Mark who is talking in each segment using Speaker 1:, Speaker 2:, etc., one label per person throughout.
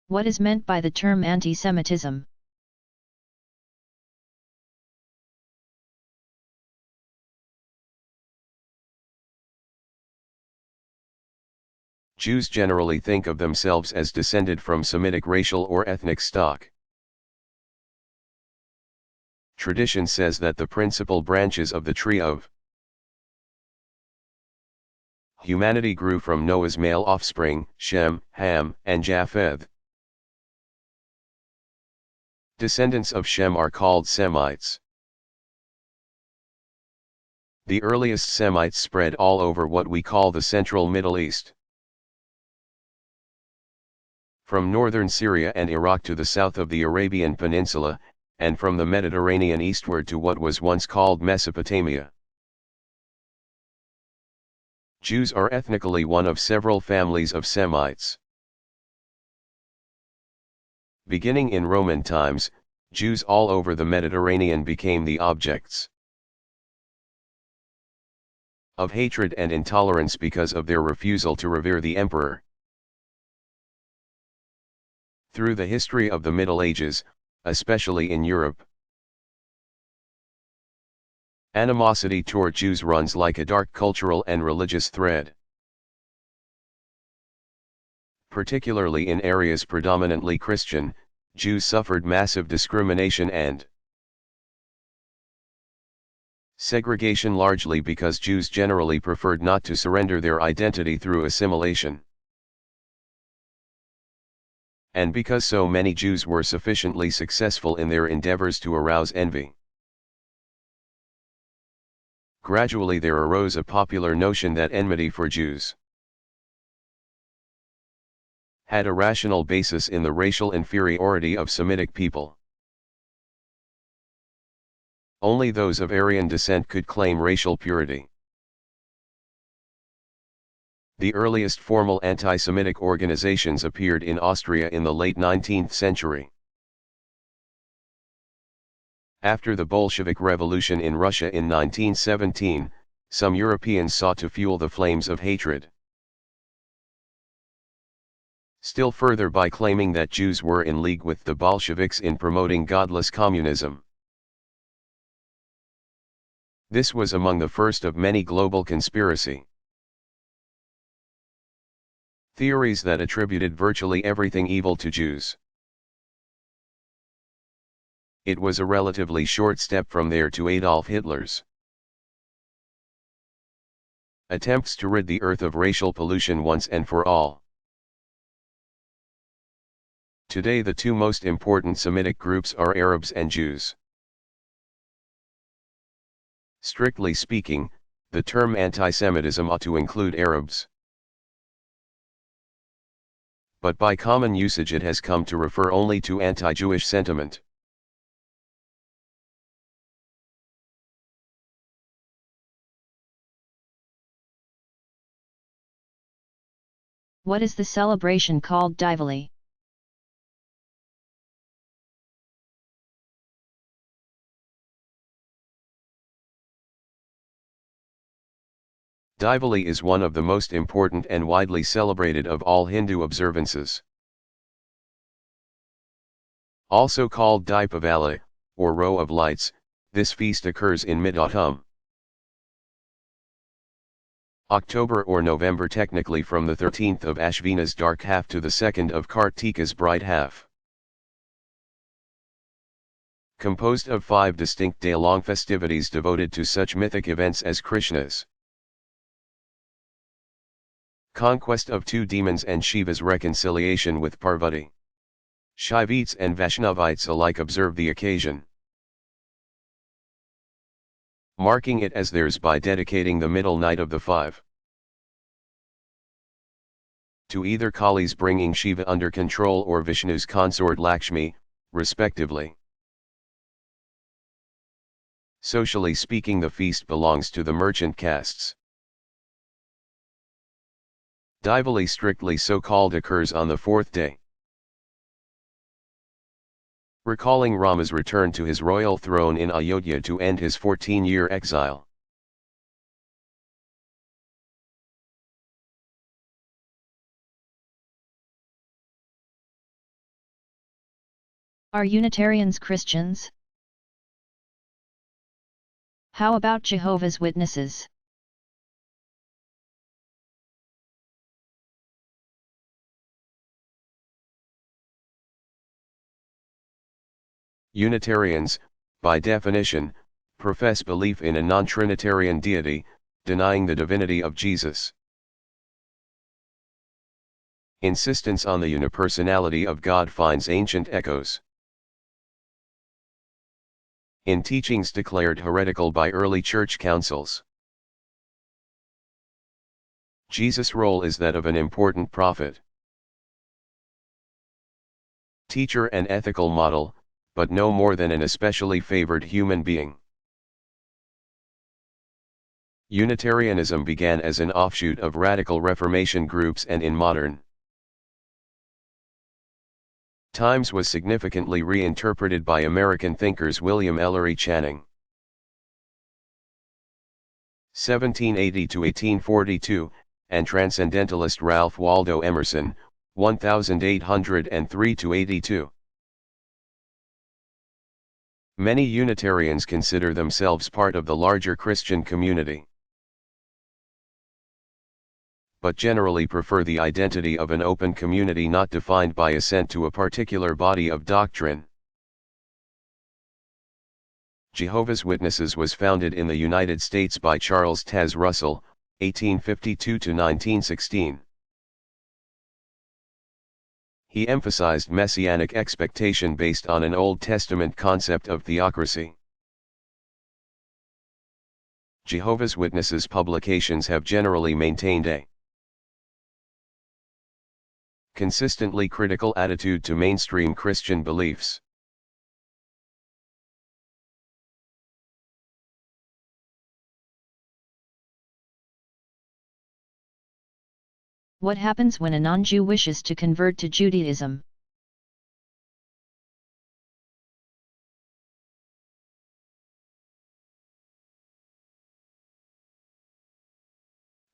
Speaker 1: What is meant by the term anti-Semitism?
Speaker 2: Jews generally think of themselves as descended from Semitic racial or ethnic stock. Tradition says that the principal branches of the tree of humanity grew from Noah's male offspring, Shem, Ham, and Japheth. Descendants of Shem are called Semites. The earliest Semites spread all over what we call the Central Middle East. From northern Syria and Iraq to the south of the Arabian Peninsula, and from the Mediterranean eastward to what was once called Mesopotamia. Jews are ethnically one of several families of Semites. Beginning in Roman times, Jews all over the Mediterranean became the objects of hatred and intolerance because of their refusal to revere the emperor. Through the history of the Middle Ages, especially in Europe, animosity toward Jews runs like a dark cultural and religious thread. Particularly in areas predominantly Christian, Jews suffered massive discrimination and segregation largely because Jews generally preferred not to surrender their identity through assimilation. And because so many Jews were sufficiently successful in their endeavors to arouse envy. Gradually there arose a popular notion that enmity for Jews had a rational basis in the racial inferiority of Semitic people. Only those of Aryan descent could claim racial purity. The earliest formal anti-Semitic organizations appeared in Austria in the late 19th century. After the Bolshevik Revolution in Russia in 1917, some Europeans sought to fuel the flames of hatred. Still further by claiming that Jews were in league with the Bolsheviks in promoting godless communism. This was among the first of many global conspiracy theories that attributed virtually everything evil to Jews. It was a relatively short step from there to Adolf Hitler's attempts to rid the earth of racial pollution once and for all. Today the two most important Semitic groups are Arabs and Jews. Strictly speaking, the term anti-Semitism ought to include Arabs. But by common usage it has come to refer only to anti-Jewish sentiment.
Speaker 1: What is the celebration called Diwali?
Speaker 2: Diwali is one of the most important and widely celebrated of all Hindu observances. Also called Deepavali, or Row of Lights, this feast occurs in mid-autumn. October or November, technically from the 13th of Ashvina's dark half to the 2nd of Kartika's bright half. Composed of 5 distinct day-long festivities devoted to such mythic events as Krishna's conquest of 2 demons and Shiva's reconciliation with Parvati. Shaivites and Vaishnavites alike observe the occasion, marking it as theirs by dedicating the middle night of the 5 to either Kali's bringing Shiva under control or Vishnu's consort Lakshmi, respectively. Socially speaking, the feast belongs to the merchant castes. Diwali, strictly so called, occurs on the 4th day, recalling Rama's return to his royal throne in Ayodhya to end his 14-year exile.
Speaker 1: Are Unitarians Christians? How about Jehovah's Witnesses?
Speaker 2: Unitarians, by definition, profess belief in a non-Trinitarian deity, denying the divinity of Jesus. Insistence on the unipersonality of God finds ancient echoes in teachings declared heretical by early church councils. Jesus' role is that of an important prophet, teacher and ethical model, but no more than an especially favored human being. Unitarianism began as an offshoot of radical Reformation groups and in modern times was significantly reinterpreted by American thinkers William Ellery Channing (1780–1842) and transcendentalist Ralph Waldo Emerson (1803–82). Many Unitarians consider themselves part of the larger Christian community, but generally prefer the identity of an open community not defined by assent to a particular body of doctrine. Jehovah's Witnesses was founded in the United States by Charles Taze Russell, 1852–1916. He emphasized messianic expectation based on an Old Testament concept of theocracy. Jehovah's Witnesses publications have generally maintained a consistently critical attitude to mainstream Christian beliefs.
Speaker 1: What happens when a non-Jew wishes to convert to Judaism?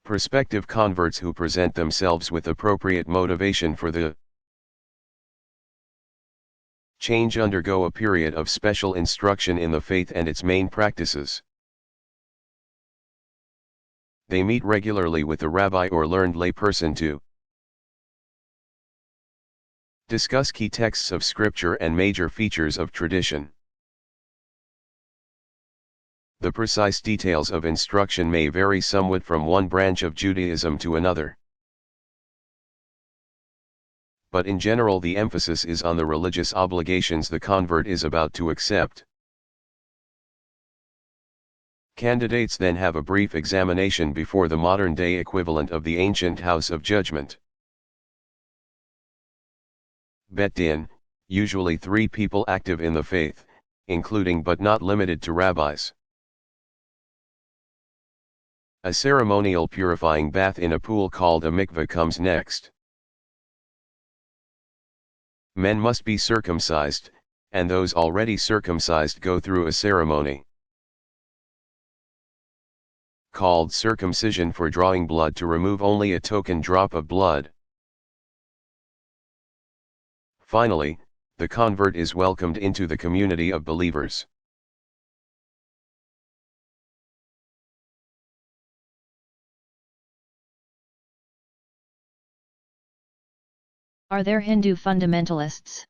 Speaker 2: Prospective converts who present themselves with appropriate motivation for the change undergo a period of special instruction in the faith and its main practices. They meet regularly with a rabbi or learned layperson to discuss key texts of Scripture and major features of tradition. The precise details of instruction may vary somewhat from one branch of Judaism to another, but in general the emphasis is on the religious obligations the convert is about to accept. Candidates then have a brief examination before the modern-day equivalent of the ancient House of Judgment. Bet Din, usually 3 people active in the faith, including but not limited to rabbis. A ceremonial purifying bath in a pool called a mikveh comes next. Men must be circumcised, and those already circumcised go through a ceremony called circumcision for drawing blood to remove only a token drop of blood. Finally, the convert is welcomed into the community of believers.
Speaker 1: Are there Hindu fundamentalists?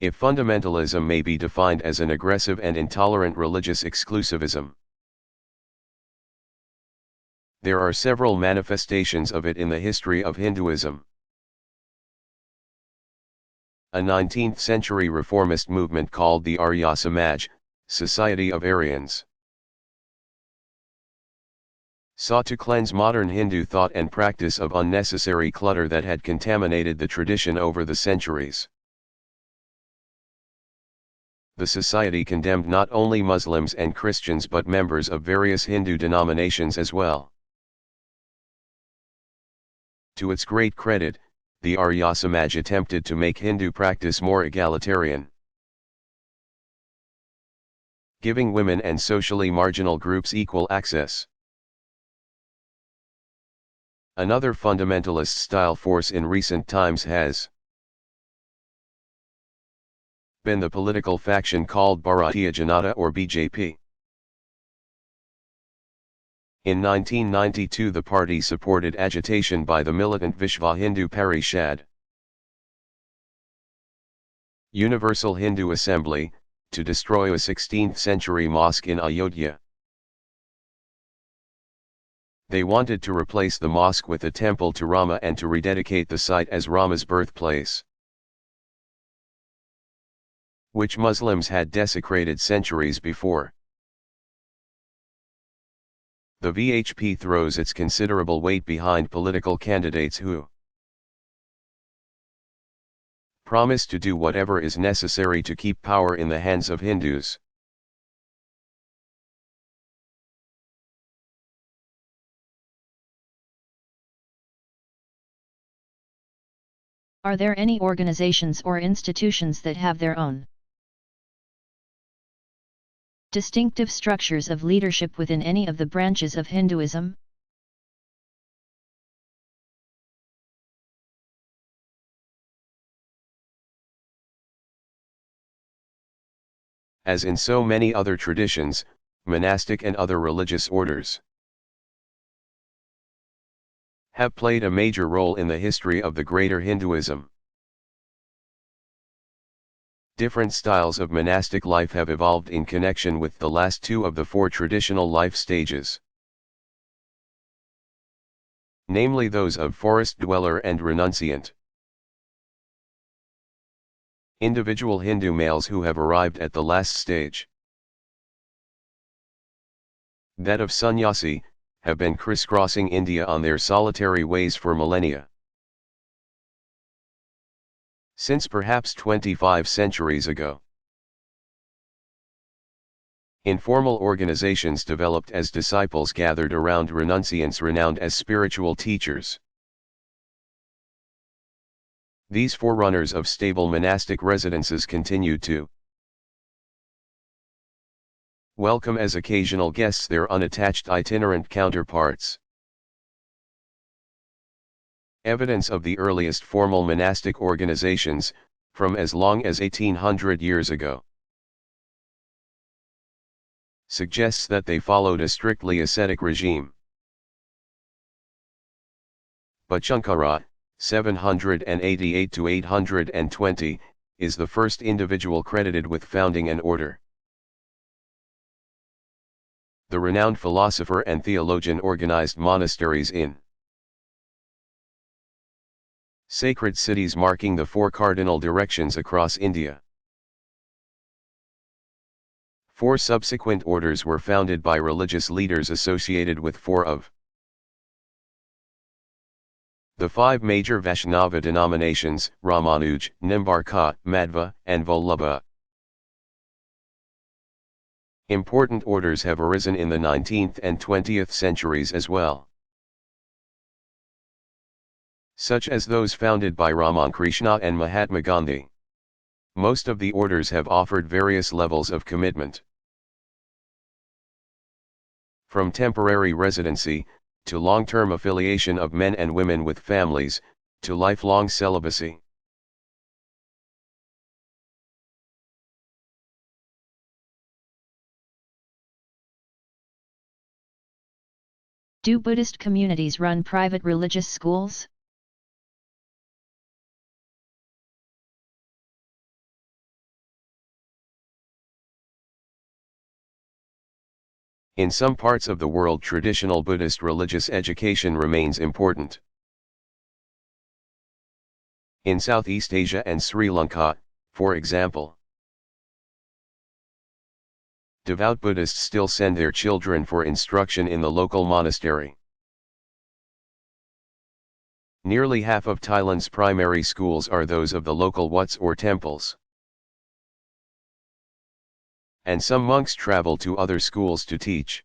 Speaker 2: If fundamentalism may be defined as an aggressive and intolerant religious exclusivism, there are several manifestations of it in the history of Hinduism. A 19th-century reformist movement called the Arya Samaj, Society of Aryans, sought to cleanse modern Hindu thought and practice of unnecessary clutter that had contaminated the tradition over the centuries. The society condemned not only Muslims and Christians but members of various Hindu denominations as well. To its great credit, the Arya Samaj attempted to make Hindu practice more egalitarian, giving women and socially marginal groups equal access. Another fundamentalist style force in recent times has been the political faction called Bharatiya Janata or BJP. In 1992 the party supported agitation by the militant Vishva Hindu Parishad, Universal Hindu Assembly, to destroy a 16th century mosque in Ayodhya. They wanted to replace the mosque with a temple to Rama and to rededicate the site as Rama's birthplace, which Muslims had desecrated centuries before. The VHP throws its considerable weight behind political candidates who promise to do whatever is necessary to keep power in the hands of Hindus.
Speaker 1: Are there any organizations or institutions that have their own distinctive structures of leadership within any of the branches of Hinduism?
Speaker 2: As in so many other traditions, monastic and other religious orders have played a major role in the history of the greater Hinduism. Different styles of monastic life have evolved in connection with the last two of the four traditional life stages, namely those of forest dweller and renunciant. Individual Hindu males who have arrived at the last stage, that of sannyasi, have been crisscrossing India on their solitary ways for millennia. Since perhaps 25 centuries ago. Informal organizations developed as disciples gathered around renunciants renowned as spiritual teachers. These forerunners of stable monastic residences continued to welcome as occasional guests their unattached itinerant counterparts. Evidence of the earliest formal monastic organizations, from as long as 1800 years ago, suggests that they followed a strictly ascetic regime. Bhachankara, 788 to 820, is the first individual credited with founding an order. The renowned philosopher and theologian organized monasteries in sacred cities marking the four cardinal directions across India. Four subsequent orders were founded by religious leaders associated with four of the five major Vaishnava denominations, Ramanuj, Nimbarka, Madhva, and Vallabha. Important orders have arisen in the 19th and 20th centuries as well, such as those founded by Ramakrishna and Mahatma Gandhi. Most of the orders have offered various levels of commitment, from temporary residency, to long-term affiliation of men and women with families, to lifelong celibacy.
Speaker 1: Do Buddhist communities run private religious schools?
Speaker 2: In some parts of the world, traditional Buddhist religious education remains important. In Southeast Asia and Sri Lanka, for example, devout Buddhists still send their children for instruction in the local monastery. Nearly half of Thailand's primary schools are those of the local wats or temples, and some monks travel to other schools to teach.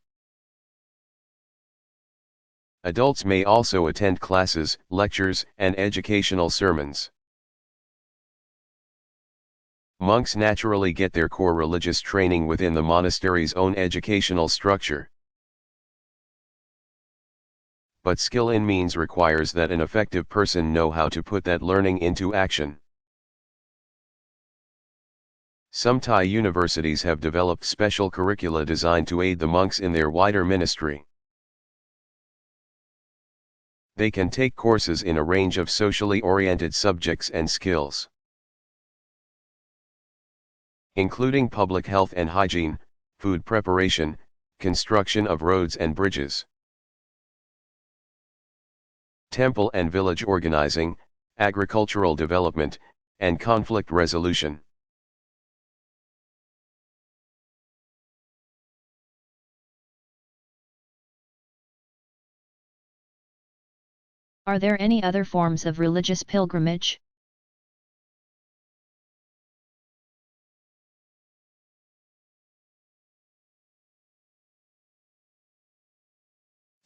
Speaker 2: Adults may also attend classes, lectures, and educational sermons. Monks naturally get their core religious training within the monastery's own educational structure. but skill in means requires that an effective person know how to put that learning into action. Some Thai universities have developed special curricula designed to aid the monks in their wider ministry. They can take courses in a range of socially oriented subjects and skills, including public health and hygiene, food preparation, construction of roads and bridges, temple and village organizing, agricultural development, and conflict resolution.
Speaker 1: Are there any other forms of religious pilgrimage?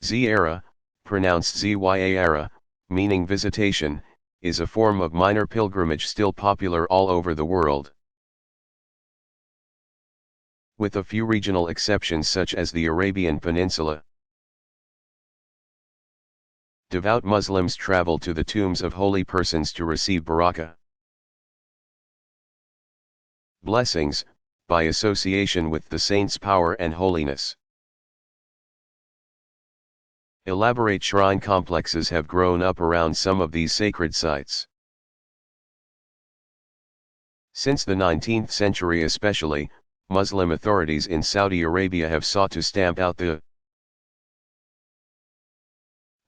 Speaker 2: Ziara, pronounced Zyara, meaning visitation, is a form of minor pilgrimage still popular all over the world. With a few regional exceptions such as the Arabian Peninsula. Devout Muslims travel to the tombs of holy persons to receive barakah, blessings, by association with the saint's power and holiness. Elaborate shrine complexes have grown up around some of these sacred sites. Since the 19th century especially, Muslim authorities in Saudi Arabia have sought to stamp out the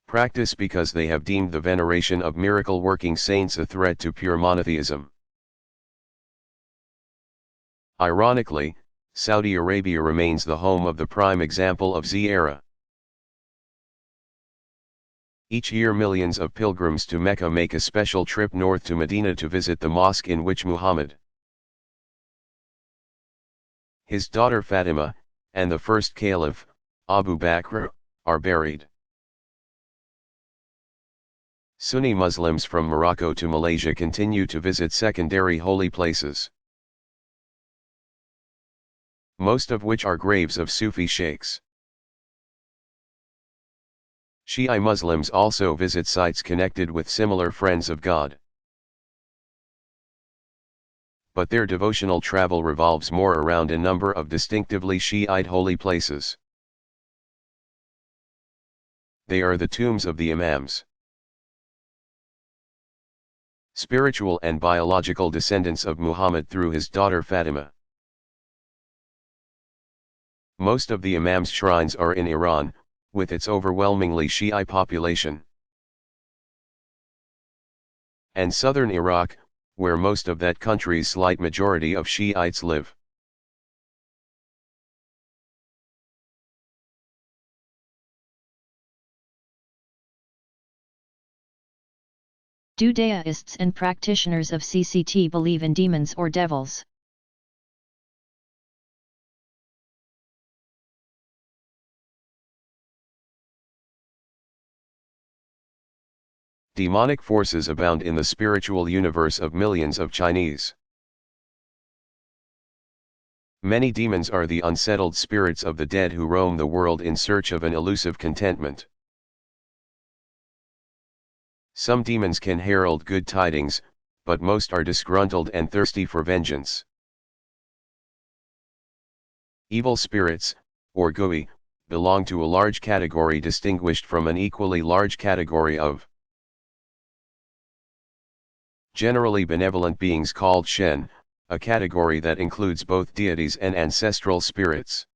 Speaker 2: practice because they have deemed the veneration of miracle-working saints a threat to pure monotheism. Ironically, Saudi Arabia remains the home of the prime example of Ziara. Each year millions of pilgrims to Mecca make a special trip north to Medina to visit the mosque in which Muhammad, his daughter Fatima, and the first caliph, Abu Bakr, are buried. Sunni Muslims from Morocco to Malaysia continue to visit secondary holy places, most of which are graves of Sufi sheikhs. Shi'i Muslims also visit sites connected with similar friends of God. But their devotional travel revolves more around a number of distinctively Shiite holy places. They are the tombs of the Imams, spiritual and biological descendants of Muhammad through his daughter Fatima. Most of the Imams' shrines are in Iran, with its overwhelmingly Shi'i population, and southern Iraq, where most of that country's slight majority of Shiites live.
Speaker 1: Do Daoists and practitioners of CCT believe in demons or devils?
Speaker 2: Demonic forces abound in the spiritual universe of millions of Chinese. Many demons are the unsettled spirits of the dead who roam the world in search of an elusive contentment. Some demons can herald good tidings, but most are disgruntled and thirsty for vengeance. Evil spirits, or gui, belong to a large category distinguished from an equally large category of generally benevolent beings called Shen, a category that includes both deities and ancestral spirits.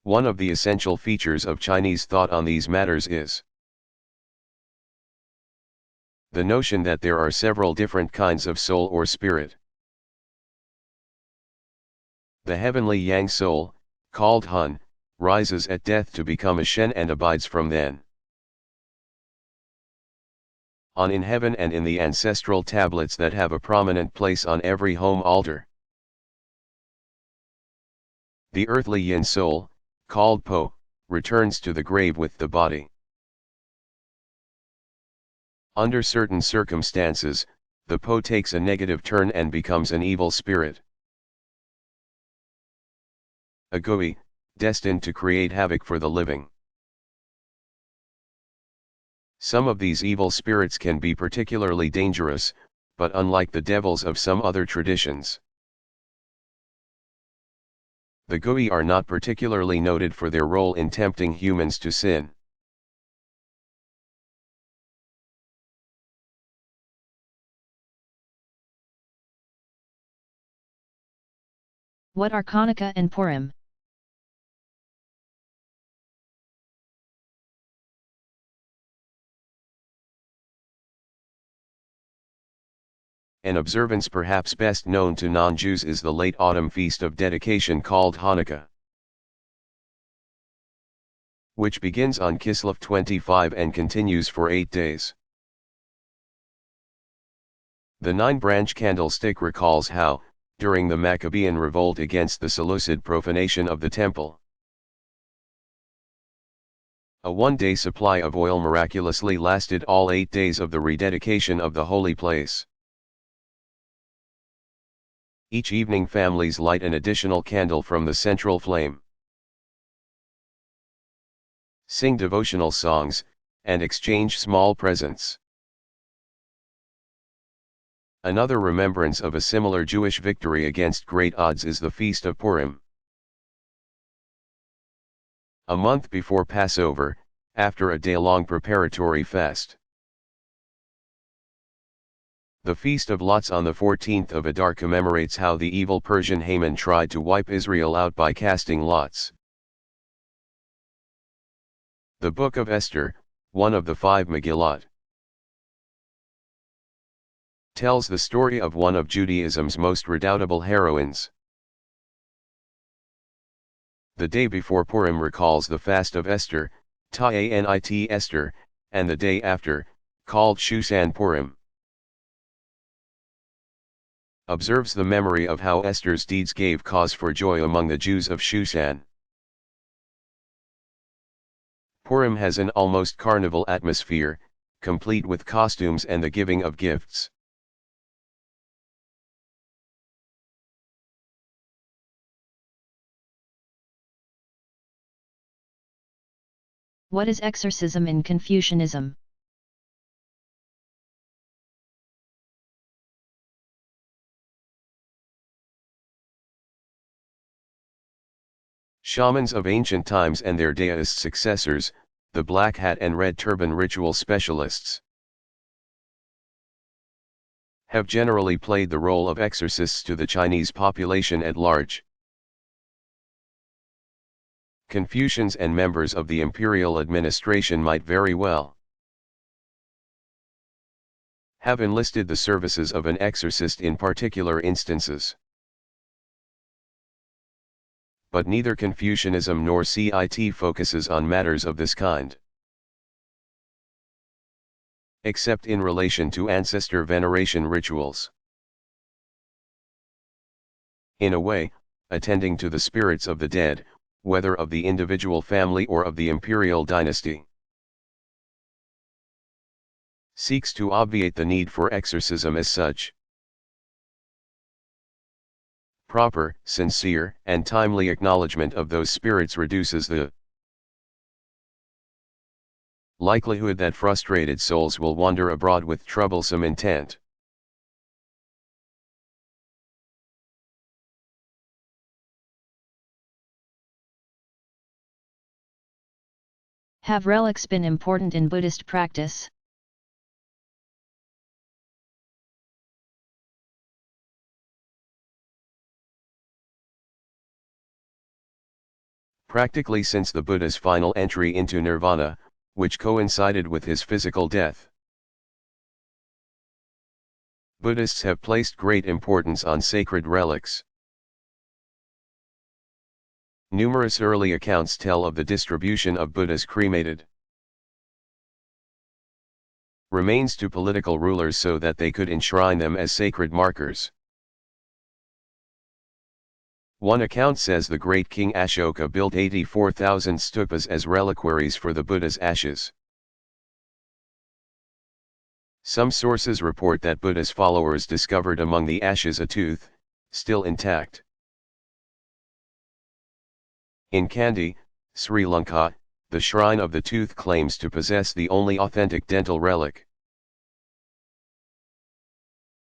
Speaker 2: One of the essential features of Chinese thought on these matters is the notion that there are several different kinds of soul or spirit. The heavenly Yang soul, called Hun, rises at death to become a Shen and abides from then on in heaven and in the ancestral tablets that have a prominent place on every home altar. The earthly Yin soul, called Po, returns to the grave with the body. Under certain circumstances, the Po takes a negative turn and becomes an evil spirit. A Gui, destined to create havoc for the living. Some of these evil spirits can be particularly dangerous, but unlike the devils of some other traditions. The Gui are not particularly noted for their role in tempting humans to sin.
Speaker 1: What are Hanukkah and Purim?
Speaker 2: An observance perhaps best known to non-Jews is the late autumn feast of dedication called Hanukkah, which begins on Kislev 25 and continues for 8 days. The 9-branch candlestick recalls how, during the Maccabean revolt against the Seleucid profanation of the temple, a 1-day supply of oil miraculously lasted all 8 days of the rededication of the holy place. Each evening families light an additional candle from the central flame, sing devotional songs, and exchange small presents. Another remembrance of a similar Jewish victory against great odds is the Feast of Purim. A month before Passover, after a day-long preparatory fast, the Feast of Lots on the 14th of Adar commemorates how the evil Persian Haman tried to wipe Israel out by casting lots. The Book of Esther, one of the 5 Megillot, tells the story of one of Judaism's most redoubtable heroines. The day before Purim recalls the fast of Esther, Ta'anit Esther, and the day after, called Shushan Purim, observes the memory of how Esther's deeds gave cause for joy among the Jews of Shushan. Purim has an almost carnival atmosphere, complete with costumes and the giving of gifts.
Speaker 1: What is exorcism in Confucianism?
Speaker 2: Shamans of ancient times and their deist successors, the black hat and red turban ritual specialists, have generally played the role of exorcists to the Chinese population at large. Confucians and members of the imperial administration might very well have enlisted the services of an exorcist in particular instances. But neither Confucianism nor CIT focuses on matters of this kind, except in relation to ancestor veneration rituals. In a way, attending to the spirits of the dead, whether of the individual family or of the imperial dynasty, seeks to obviate the need for exorcism as such. Proper, sincere, and timely acknowledgement of those spirits reduces the likelihood that frustrated souls will wander abroad with troublesome intent.
Speaker 1: Have relics been important in Buddhist practice?
Speaker 2: Practically since the Buddha's final entry into nirvana, which coincided with his physical death, Buddhists have placed great importance on sacred relics. Numerous early accounts tell of the distribution of Buddha's cremated remains to political rulers so that they could enshrine them as sacred markers. One account says the great King Ashoka built 84,000 stupas as reliquaries for the Buddha's ashes. Some sources report that Buddha's followers discovered among the ashes a tooth, still intact. In Kandy, Sri Lanka, the Shrine of the Tooth claims to possess the only authentic dental relic,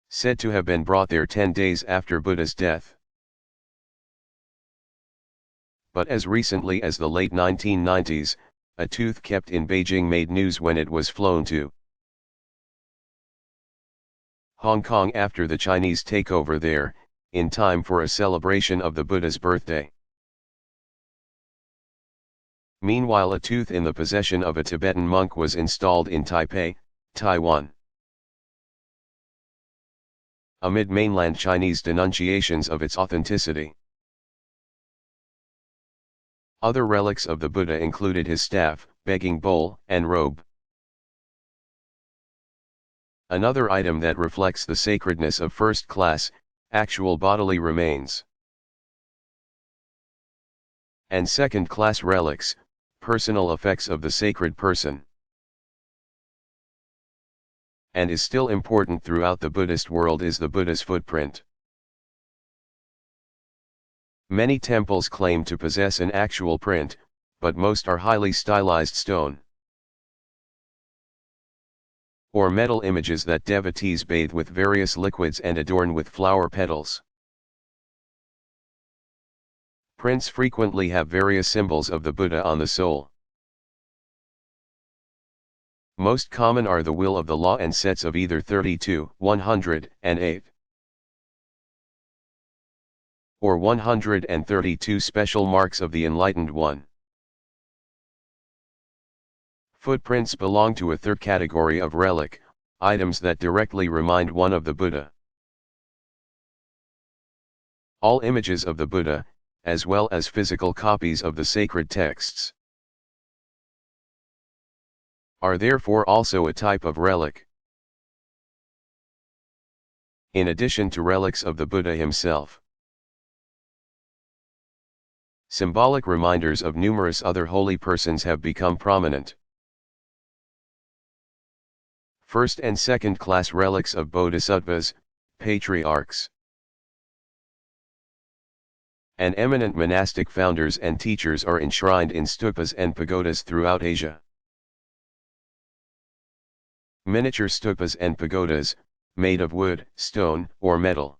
Speaker 2: said to have been brought there 10 days after Buddha's death. But as recently as the late 1990s, a tooth kept in Beijing made news when it was flown to Hong Kong after the Chinese takeover there, in time for a celebration of the Buddha's birthday. Meanwhile, a tooth in the possession of a Tibetan monk was installed in Taipei, Taiwan. Amid mainland Chinese denunciations of its authenticity. Other relics of the Buddha included his staff, begging bowl, and robe. Another item that reflects the sacredness of first-class, actual bodily remains. And second-class relics, personal effects of the sacred person. And is still important throughout the Buddhist world is the Buddha's footprint. Many temples claim to possess an actual print, but most are highly stylized stone or metal images that devotees bathe with various liquids and adorn with flower petals. Prints frequently have various symbols of the Buddha on the sole. Most common are the Wheel of the Law and sets of either 32, 100, and 8. Or 132 special marks of the Enlightened One. Footprints belong to a third category of relic, items that directly remind one of the Buddha. All images of the Buddha, as well as physical copies of the sacred texts, are therefore also a type of relic. In addition to relics of the Buddha himself, symbolic reminders of numerous other holy persons have become prominent. First and second-class relics of bodhisattvas, patriarchs, and eminent monastic founders and teachers are enshrined in stupas and pagodas throughout Asia. Miniature stupas and pagodas, made of wood, stone, or metal,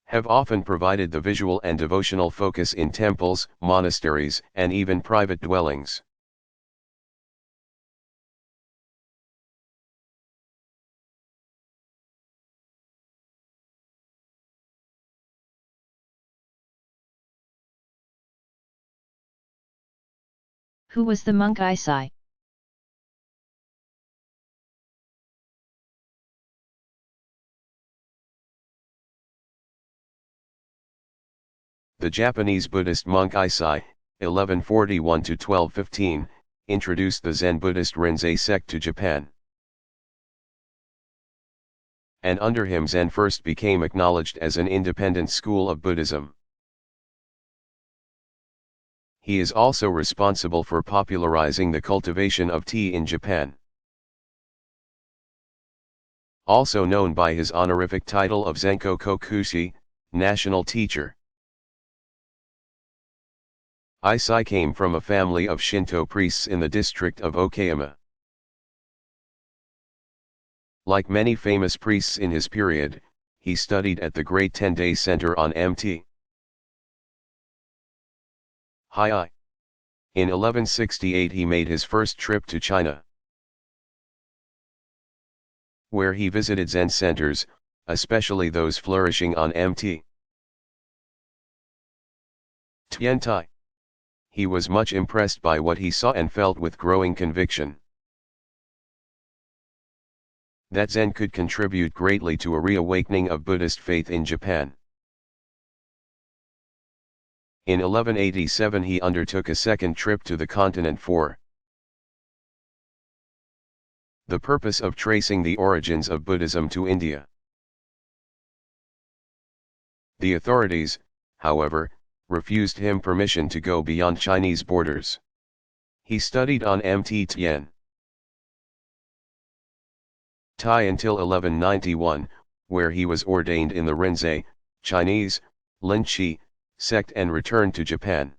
Speaker 2: have often provided the visual and devotional focus in temples, monasteries, and even private dwellings.
Speaker 1: Who was the monk Isai?
Speaker 2: The Japanese Buddhist monk Isai, 1141–1215, introduced the Zen Buddhist Rinzai sect to Japan. And under him Zen first became acknowledged as an independent school of Buddhism. He is also responsible for popularizing the cultivation of tea in Japan. Also known by his honorific title of Zenko Kokushi, national teacher. Isai came from a family of Shinto priests in the district of Okayama. Like many famous priests in his period, he studied at the Great Tendai Center on Mt. Hiei. In 1168 he made his first trip to China, where he visited Zen centers, especially those flourishing on Mt. Tiantai. He was much impressed by what he saw and felt with growing conviction that Zen could contribute greatly to a reawakening of Buddhist faith in Japan. In 1187 he undertook a second trip to the continent for the purpose of tracing the origins of Buddhism to India. The authorities, however, refused him permission to go beyond Chinese borders. He studied on Mt. Tian Tai until 1191, where he was ordained in the Rinzai, Chinese, Lin Chi, sect and returned to Japan.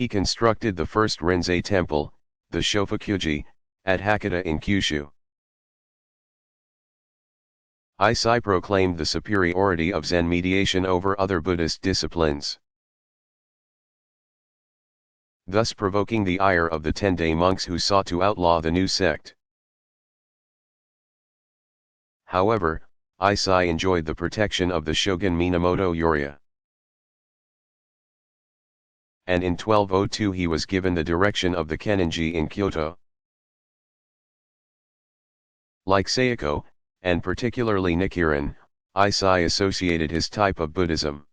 Speaker 2: He constructed the first Rinzai temple, the Shofukuji, at Hakata in Kyushu. Issai proclaimed the superiority of Zen mediation over other Buddhist disciplines, thus provoking the ire of the Tendai monks who sought to outlaw the new sect. However, Issai enjoyed the protection of the shogun Minamoto Yorya, and in 1202 he was given the direction of the Kenninji in Kyoto. Like Seiko, and particularly Nichiren, Issai associated his type of Buddhism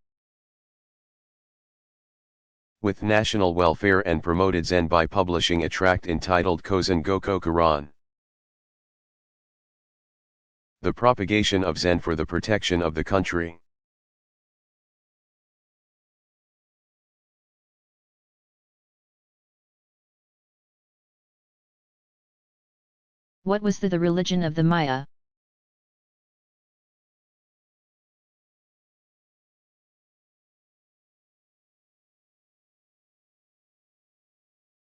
Speaker 2: with national welfare and promoted Zen by publishing a tract entitled Kozen Goko Kuran, the propagation of Zen for the protection of the country.
Speaker 1: What was the religion of the Maya?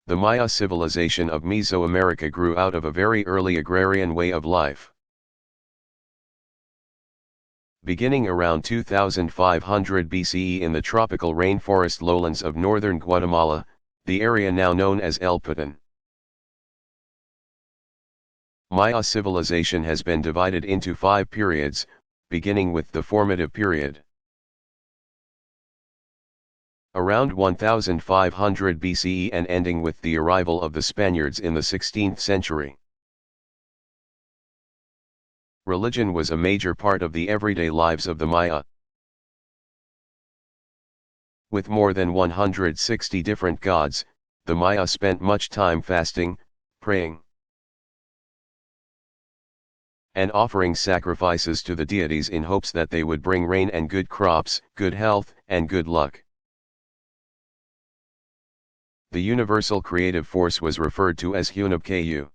Speaker 2: The Maya civilization of Mesoamerica grew out of a very early agrarian way of life. Beginning around 2500 BCE in the tropical rainforest lowlands of northern Guatemala, the area now known as El Petén. Maya civilization has been divided into 5 periods, beginning with the formative period. Around 1500 BCE and ending with the arrival of the Spaniards in the 16th century. Religion was a major part of the everyday lives of the Maya. With more than 160 different gods, the Maya spent much time fasting, praying, and offering sacrifices to the deities in hopes that they would bring rain and good crops, good health, and good luck. The universal creative force was referred to as Hunabkayu,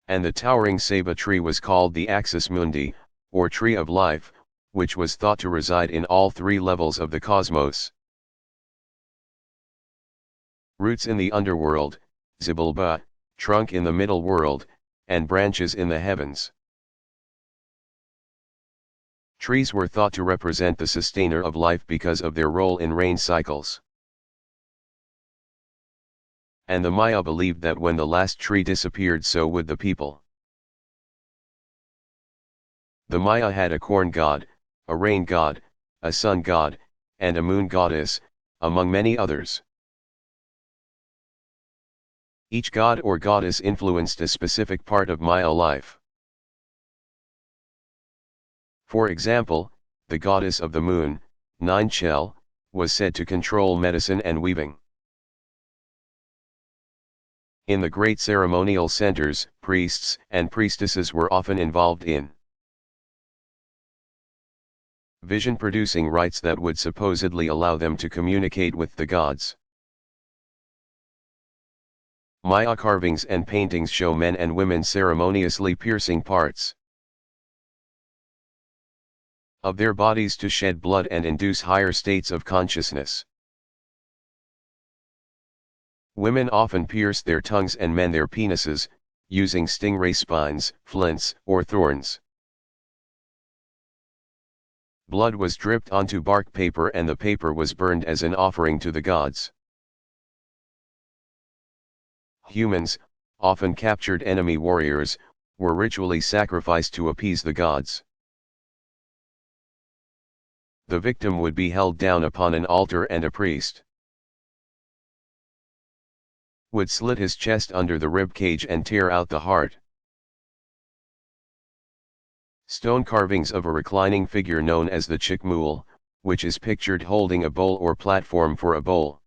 Speaker 2: and the towering ceiba tree was called the Axis Mundi, or Tree of Life, which was thought to reside in all 3 levels of the cosmos. Roots in the underworld, Zibulba, trunk in the middle world, and branches in the heavens. Trees were thought to represent the sustainer of life because of their role in rain cycles. And the Maya believed that when the last tree disappeared, so would the people. The Maya had a corn god, a rain god, a sun god, and a moon goddess, among many others. Each god or goddess influenced a specific part of Maya life. For example, the goddess of the moon, Ninchel, was said to control medicine and weaving. In the great ceremonial centers, priests and priestesses were often involved in vision-producing rites that would supposedly allow them to communicate with the gods. Maya carvings and paintings show men and women ceremoniously piercing parts of their bodies to shed blood and induce higher states of consciousness. Women often pierce their tongues and men their penises, using stingray spines, flints, or thorns. Blood was dripped onto bark paper and the paper was burned as an offering to the gods. Humans, often captured enemy warriors, were ritually sacrificed to appease the gods. The victim would be held down upon an altar and a priest would slit his chest under the rib cage and tear out the heart. Stone carvings of a reclining figure known as the chikmul, which is pictured holding a bowl or platform for a bowl,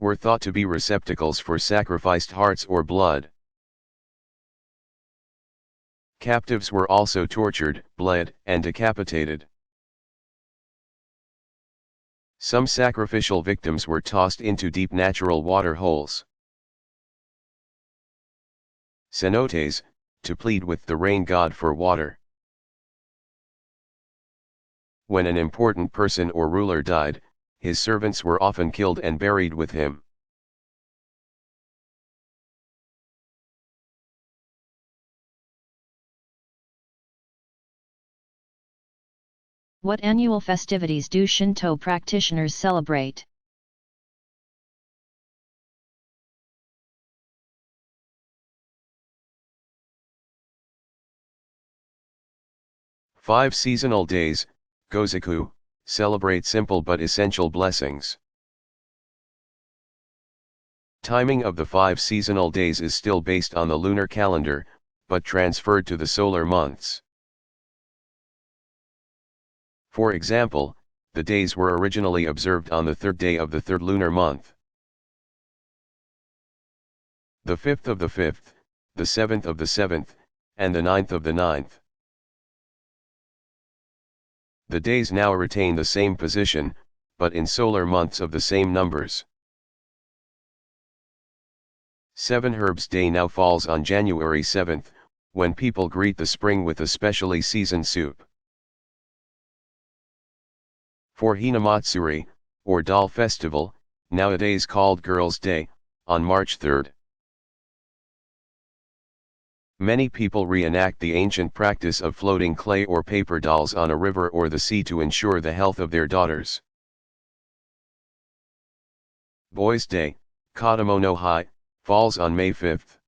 Speaker 2: were thought to be receptacles for sacrificed hearts or blood. Captives were also tortured, bled, and decapitated. Some sacrificial victims were tossed into deep natural water holes, cenotes, to plead with the rain god for water. When an important person or ruler died, his servants were often killed and buried with him.
Speaker 1: What annual festivities do Shinto practitioners celebrate?
Speaker 2: Five seasonal days, Gozaku, celebrate simple but essential blessings. Timing of the 5 seasonal days is still based on the lunar calendar, but transferred to the solar months. For example, the days were originally observed on the 3rd day of the 3rd lunar month, the 5th of the 5th, the 7th of the 7th, and the 9th of the 9th. The days now retain the same position, but in solar months of the same numbers. 7 Herbs Day now falls on January 7th, when people greet the spring with a specially seasoned soup. For Hinamatsuri, or Doll Festival, nowadays called Girls' Day, on March 3rd. Many people reenact the ancient practice of floating clay or paper dolls on a river or the sea to ensure the health of their daughters. Boys' Day, Kodomo no Hi, falls on May 5th.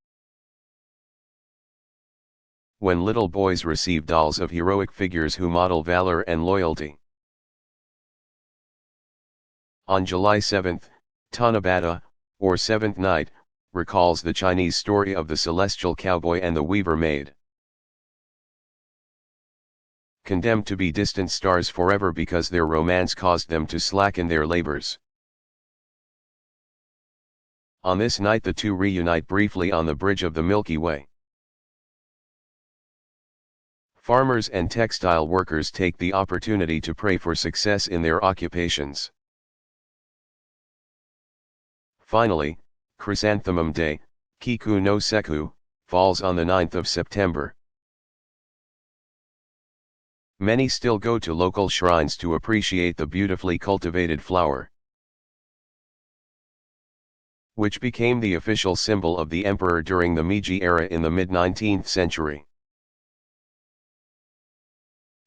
Speaker 2: When little boys receive dolls of heroic figures who model valor and loyalty. On July 7th, Tanabata, or Seventh Night, recalls the Chinese story of the celestial cowboy and the weaver maid. Condemned to be distant stars forever because their romance caused them to slacken their labors. On this night the two reunite briefly on the bridge of the Milky Way. Farmers and textile workers take the opportunity to pray for success in their occupations. Finally, Chrysanthemum Day, Kiku no Seku, falls on the 9th of September. Many still go to local shrines to appreciate the beautifully cultivated flower, which became the official symbol of the emperor during the Meiji era in the mid-19th century.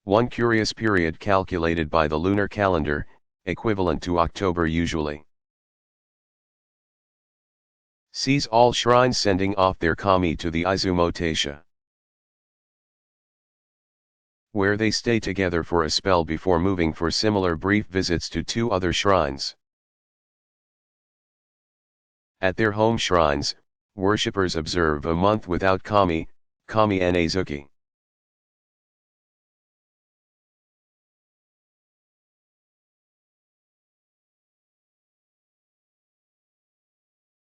Speaker 2: One curious period calculated by the lunar calendar, equivalent to October usually, sees all shrines sending off their kami to the Izumo Taisha, where they stay together for a spell before moving for similar brief visits to 2 other shrines. At their home shrines, worshippers observe a month without kami, kami Enezuki.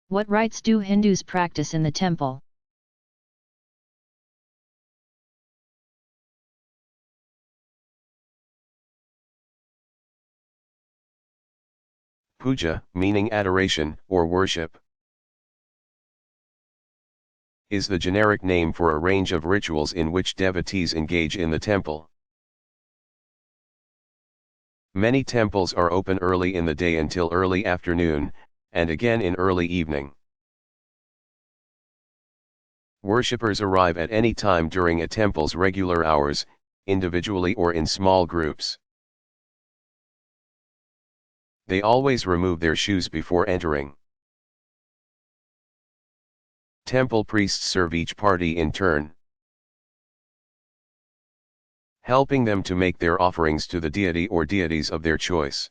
Speaker 1: What rites do Hindus practice in the temple?
Speaker 2: Puja, meaning adoration or worship, is the generic name for a range of rituals in which devotees engage in the temple. Many temples are open early in the day until early afternoon, and again in early evening. Worshippers arrive at any time during a temple's regular hours, individually or in small groups. They always remove their shoes before entering. Temple priests serve each party in turn, helping them to make their offerings to the deity or deities of their choice.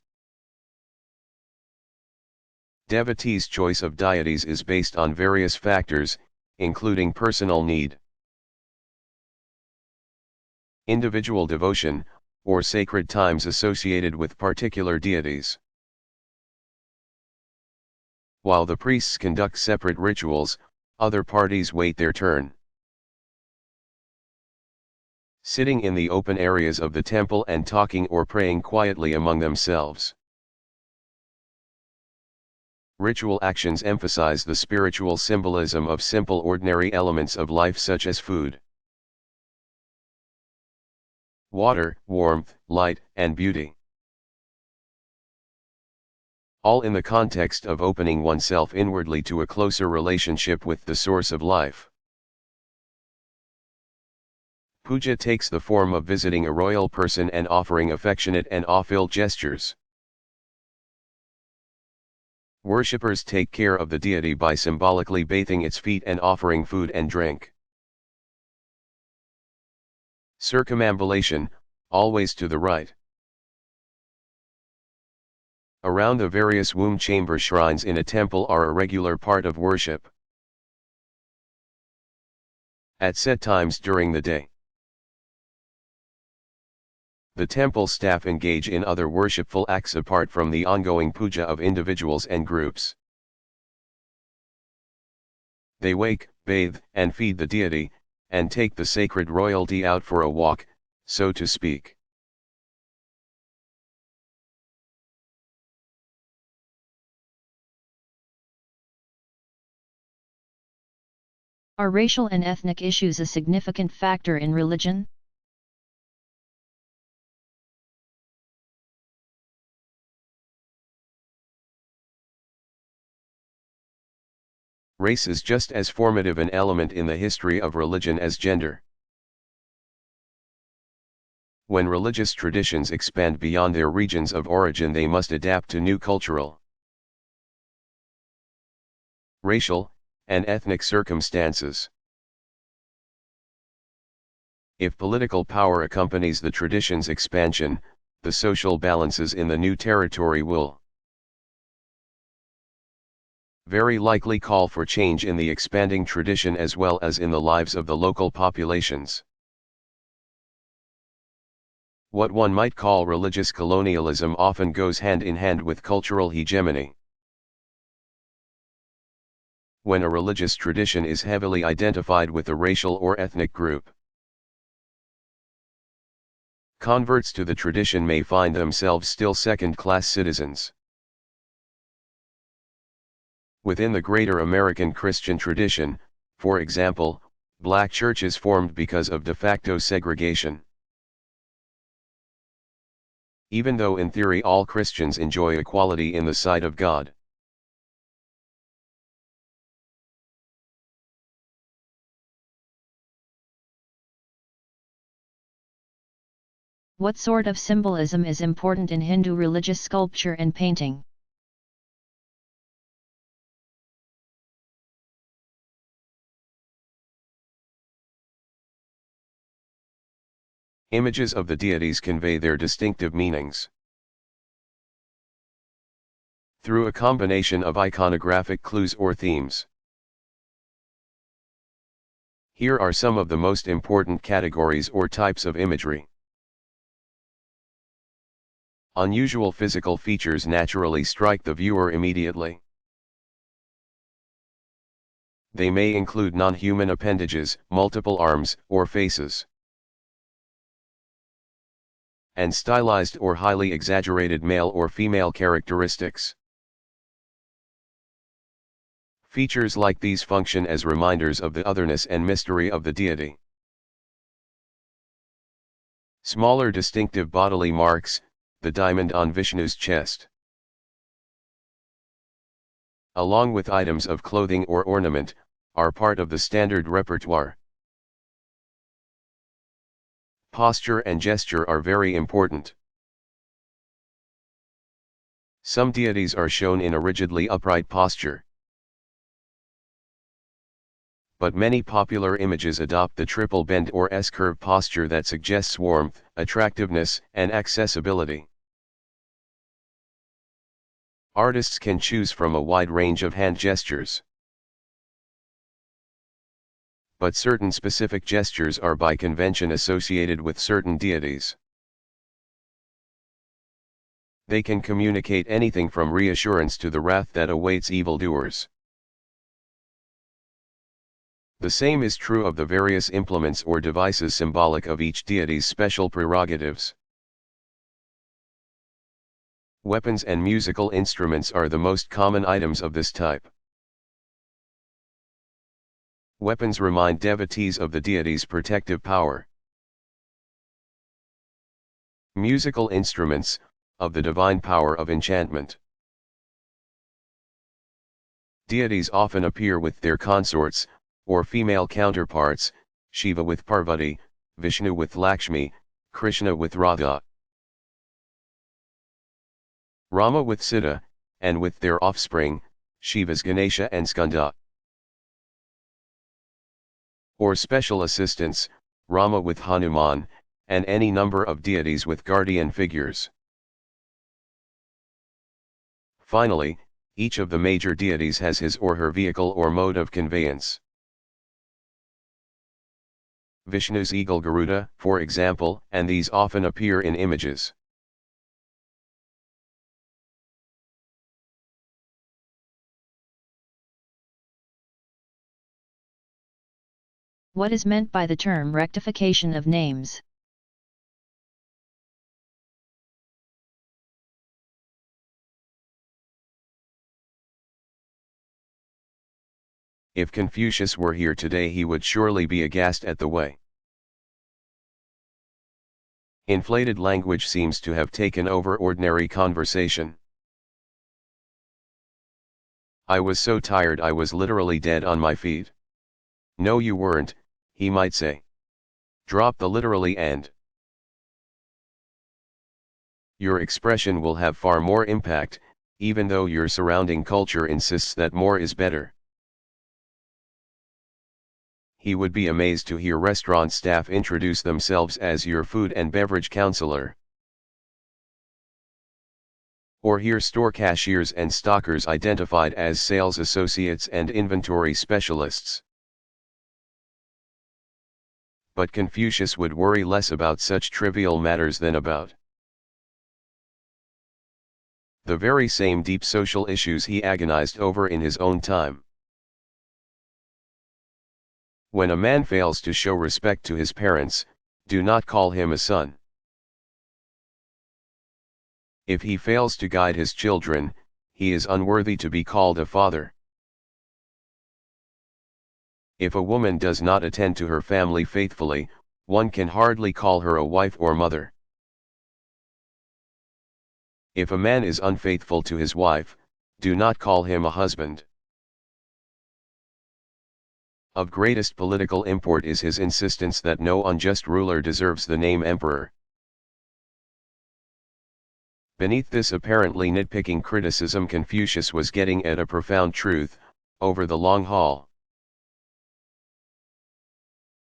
Speaker 2: Devotees' choice of deities is based on various factors, including personal need, individual devotion, or sacred times associated with particular deities. While the priests conduct separate rituals, other parties wait their turn, sitting in the open areas of the temple and talking or praying quietly among themselves. Ritual actions emphasize the spiritual symbolism of simple ordinary elements of life such as food, water, warmth, light, and beauty. All in the context of opening oneself inwardly to a closer relationship with the source of life. Puja takes the form of visiting a royal person and offering affectionate and awe-filled gestures. Worshippers take care of the deity by symbolically bathing its feet and offering food and drink. Circumambulation, always to the right. Around the various womb chamber shrines in a temple are a regular part of worship. At set times during the day, the temple staff engage in other worshipful acts apart from the ongoing puja of individuals and groups. They wake, bathe, and feed the deity, and take the sacred royalty out for a walk, so to speak.
Speaker 1: Are racial and ethnic issues a significant factor in religion?
Speaker 2: Race is just as formative an element in the history of religion as gender. When religious traditions expand beyond their regions of origin, they must adapt to new cultural, racial, and ethnic circumstances. If political power accompanies the tradition's expansion, the social balances in the new territory will very likely call for change in the expanding tradition as well as in the lives of the local populations. What one might call religious colonialism often goes hand in hand with cultural hegemony. When a religious tradition is heavily identified with a racial or ethnic group, converts to the tradition may find themselves still second-class citizens. Within the greater American Christian tradition, for example, black churches formed because of de facto segregation. Even though in theory all Christians enjoy equality in the sight of God.
Speaker 1: What sort of symbolism is important in Hindu religious sculpture and painting?
Speaker 2: Images of the deities convey their distinctive meanings through a combination of iconographic clues or themes. Here are some of the most important categories or types of imagery. Unusual physical features naturally strike the viewer immediately. They may include non-human appendages, multiple arms, or faces, and stylized or highly exaggerated male or female characteristics. Features like these function as reminders of the otherness and mystery of the deity. Smaller distinctive bodily marks, the diamond on Vishnu's chest, along with items of clothing or ornament, are part of the standard repertoire. Posture and gesture are very important. Some deities are shown in a rigidly upright posture, but many popular images adopt the triple bend or S-curve posture that suggests warmth, attractiveness, and accessibility. Artists can choose from a wide range of hand gestures, but certain specific gestures are by convention associated with certain deities. They can communicate anything from reassurance to the wrath that awaits evildoers. The same is true of the various implements or devices symbolic of each deity's special prerogatives. Weapons and musical instruments are the most common items of this type. Weapons remind devotees of the deity's protective power. Musical instruments, of the divine power of enchantment. Deities often appear with their consorts, or female counterparts, Shiva with Parvati, Vishnu with Lakshmi, Krishna with Radha, Rama with Sita, and with their offspring, Shiva's Ganesha and Skanda. Or special assistants, Rama with Hanuman, and any number of deities with guardian figures. Finally, each of the major deities has his or her vehicle or mode of conveyance. Vishnu's eagle Garuda, for example, and these often appear in images.
Speaker 1: What is meant by the term rectification of names?
Speaker 2: If Confucius were here today, he would surely be aghast at the way inflated language seems to have taken over ordinary conversation. I was so tired I was literally dead on my feet. No, you weren't, he might say. Drop the literally and your expression will have far more impact, even though your surrounding culture insists that more is better. He would be amazed to hear restaurant staff introduce themselves as your food and beverage counselor. Or hear store cashiers and stockers identified as sales associates and inventory specialists. But Confucius would worry less about such trivial matters than about the very same deep social issues he agonized over in his own time. When a man fails to show respect to his parents, do not call him a son. If he fails to guide his children, he is unworthy to be called a father. If a woman does not attend to her family faithfully, one can hardly call her a wife or mother. If a man is unfaithful to his wife, do not call him a husband. Of greatest political import is his insistence that no unjust ruler deserves the name emperor. Beneath this apparently nitpicking criticism, Confucius was getting at a profound truth, over the long haul.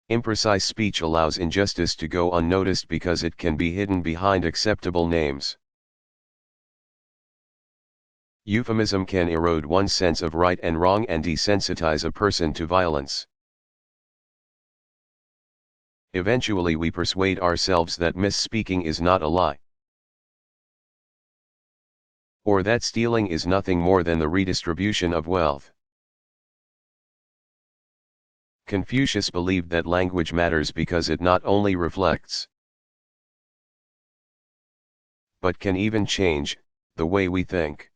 Speaker 2: Imprecise speech allows injustice to go unnoticed because it can be hidden behind acceptable names. Euphemism can erode one's sense of right and wrong and desensitize a person to violence. Eventually we persuade ourselves that misspeaking is not a lie, or that stealing is nothing more than the redistribution of wealth. Confucius believed that language matters because it not only reflects, but can even change, the way we think.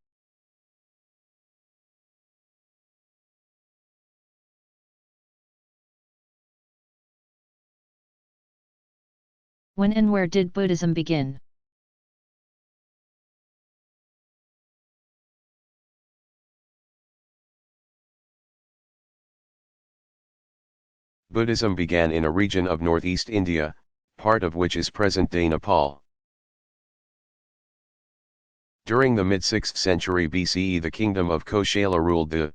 Speaker 1: When and where did Buddhism begin?
Speaker 2: Buddhism began in a region of northeast India, part of which is present-day Nepal. During the mid-6th century BCE, the kingdom of Koshala ruled the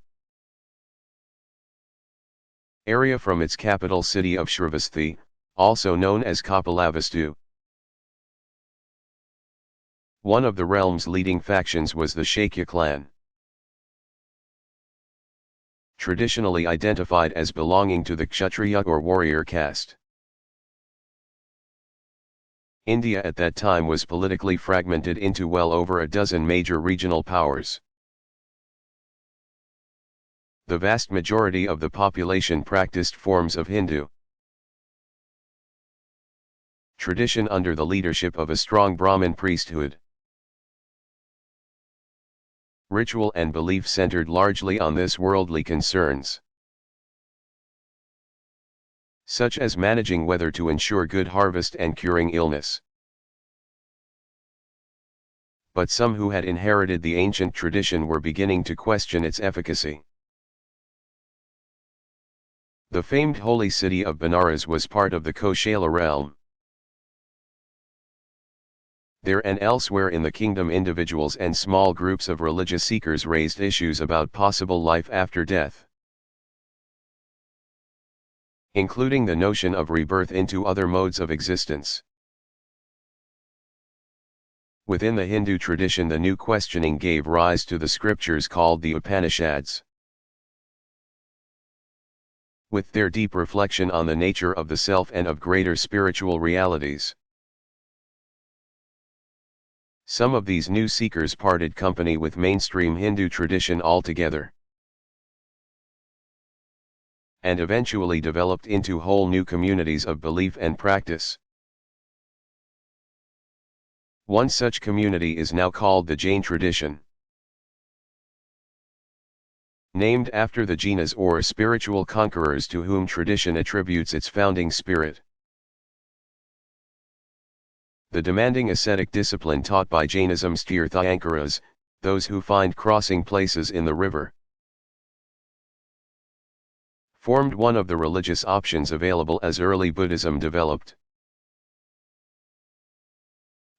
Speaker 2: area from its capital city of Shravasthi, also known as Kapilavastu. One of the realm's leading factions was the Shakya clan, traditionally identified as belonging to the Kshatriya or warrior caste. India at that time was politically fragmented into well over a dozen major regional powers. The vast majority of the population practiced forms of Hindu tradition under the leadership of a strong Brahmin priesthood. Ritual and belief centered largely on this worldly concerns, such as managing weather to ensure good harvest and curing illness. but some who had inherited the ancient tradition were beginning to question its efficacy. The famed holy city of Benares was part of the Koshala realm. There and elsewhere in the kingdom, individuals and small groups of religious seekers raised issues about possible life after death, including the notion of rebirth into other modes of existence. Within the Hindu tradition, the new questioning gave rise to the scriptures called the Upanishads. With their deep reflection on the nature of the self and of greater spiritual realities. Some of these new seekers parted company with mainstream Hindu tradition altogether, and eventually developed into whole new communities of belief and practice. One such community is now called the Jain tradition, named after the Jainas, or spiritual conquerors, to whom tradition attributes its founding spirit. The demanding ascetic discipline taught by Jainism's Tirthankaras, those who find crossing places in the river, formed one of the religious options available as early Buddhism developed.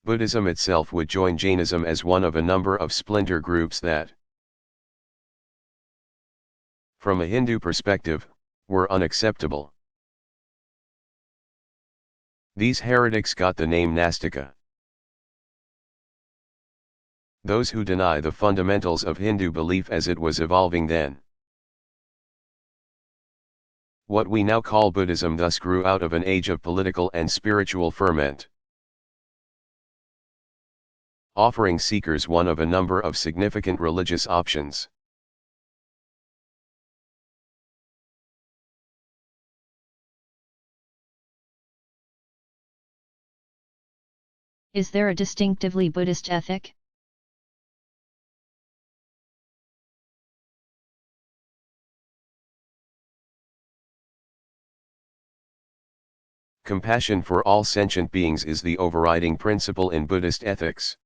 Speaker 2: Buddhism itself would join Jainism as one of a number of splinter groups that, from a Hindu perspective, were unacceptable. These heretics got the name Nastika. Those who deny the fundamentals of Hindu belief as it was evolving then. What we now call Buddhism thus grew out of an age of political and spiritual ferment, offering seekers one of a number of significant religious options.
Speaker 1: Is there a distinctively Buddhist ethic?
Speaker 2: Compassion for all sentient beings is the overriding principle in Buddhist ethics.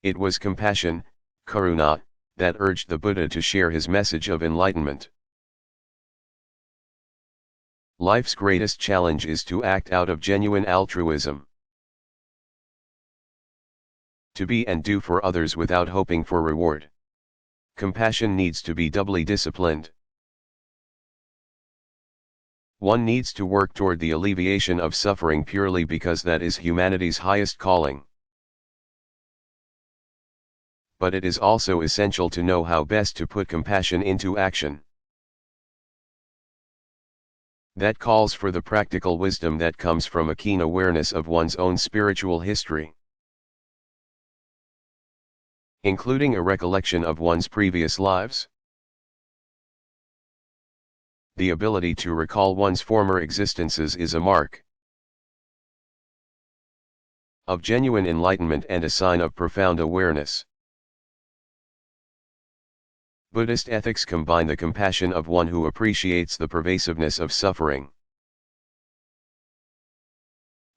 Speaker 2: It was compassion, karuna, that urged the Buddha to share his message of enlightenment. Life's greatest challenge is to act out of genuine altruism. To be and do for others without hoping for reward. Compassion needs to be doubly disciplined. One needs to work toward the alleviation of suffering purely because that is humanity's highest calling. But it is also essential to know how best to put compassion into action. That calls for the practical wisdom that comes from a keen awareness of one's own spiritual history, including a recollection of one's previous lives. The ability to recall one's former existences is a mark of genuine enlightenment and a sign of profound awareness. Buddhist ethics combine the compassion of one who appreciates the pervasiveness of suffering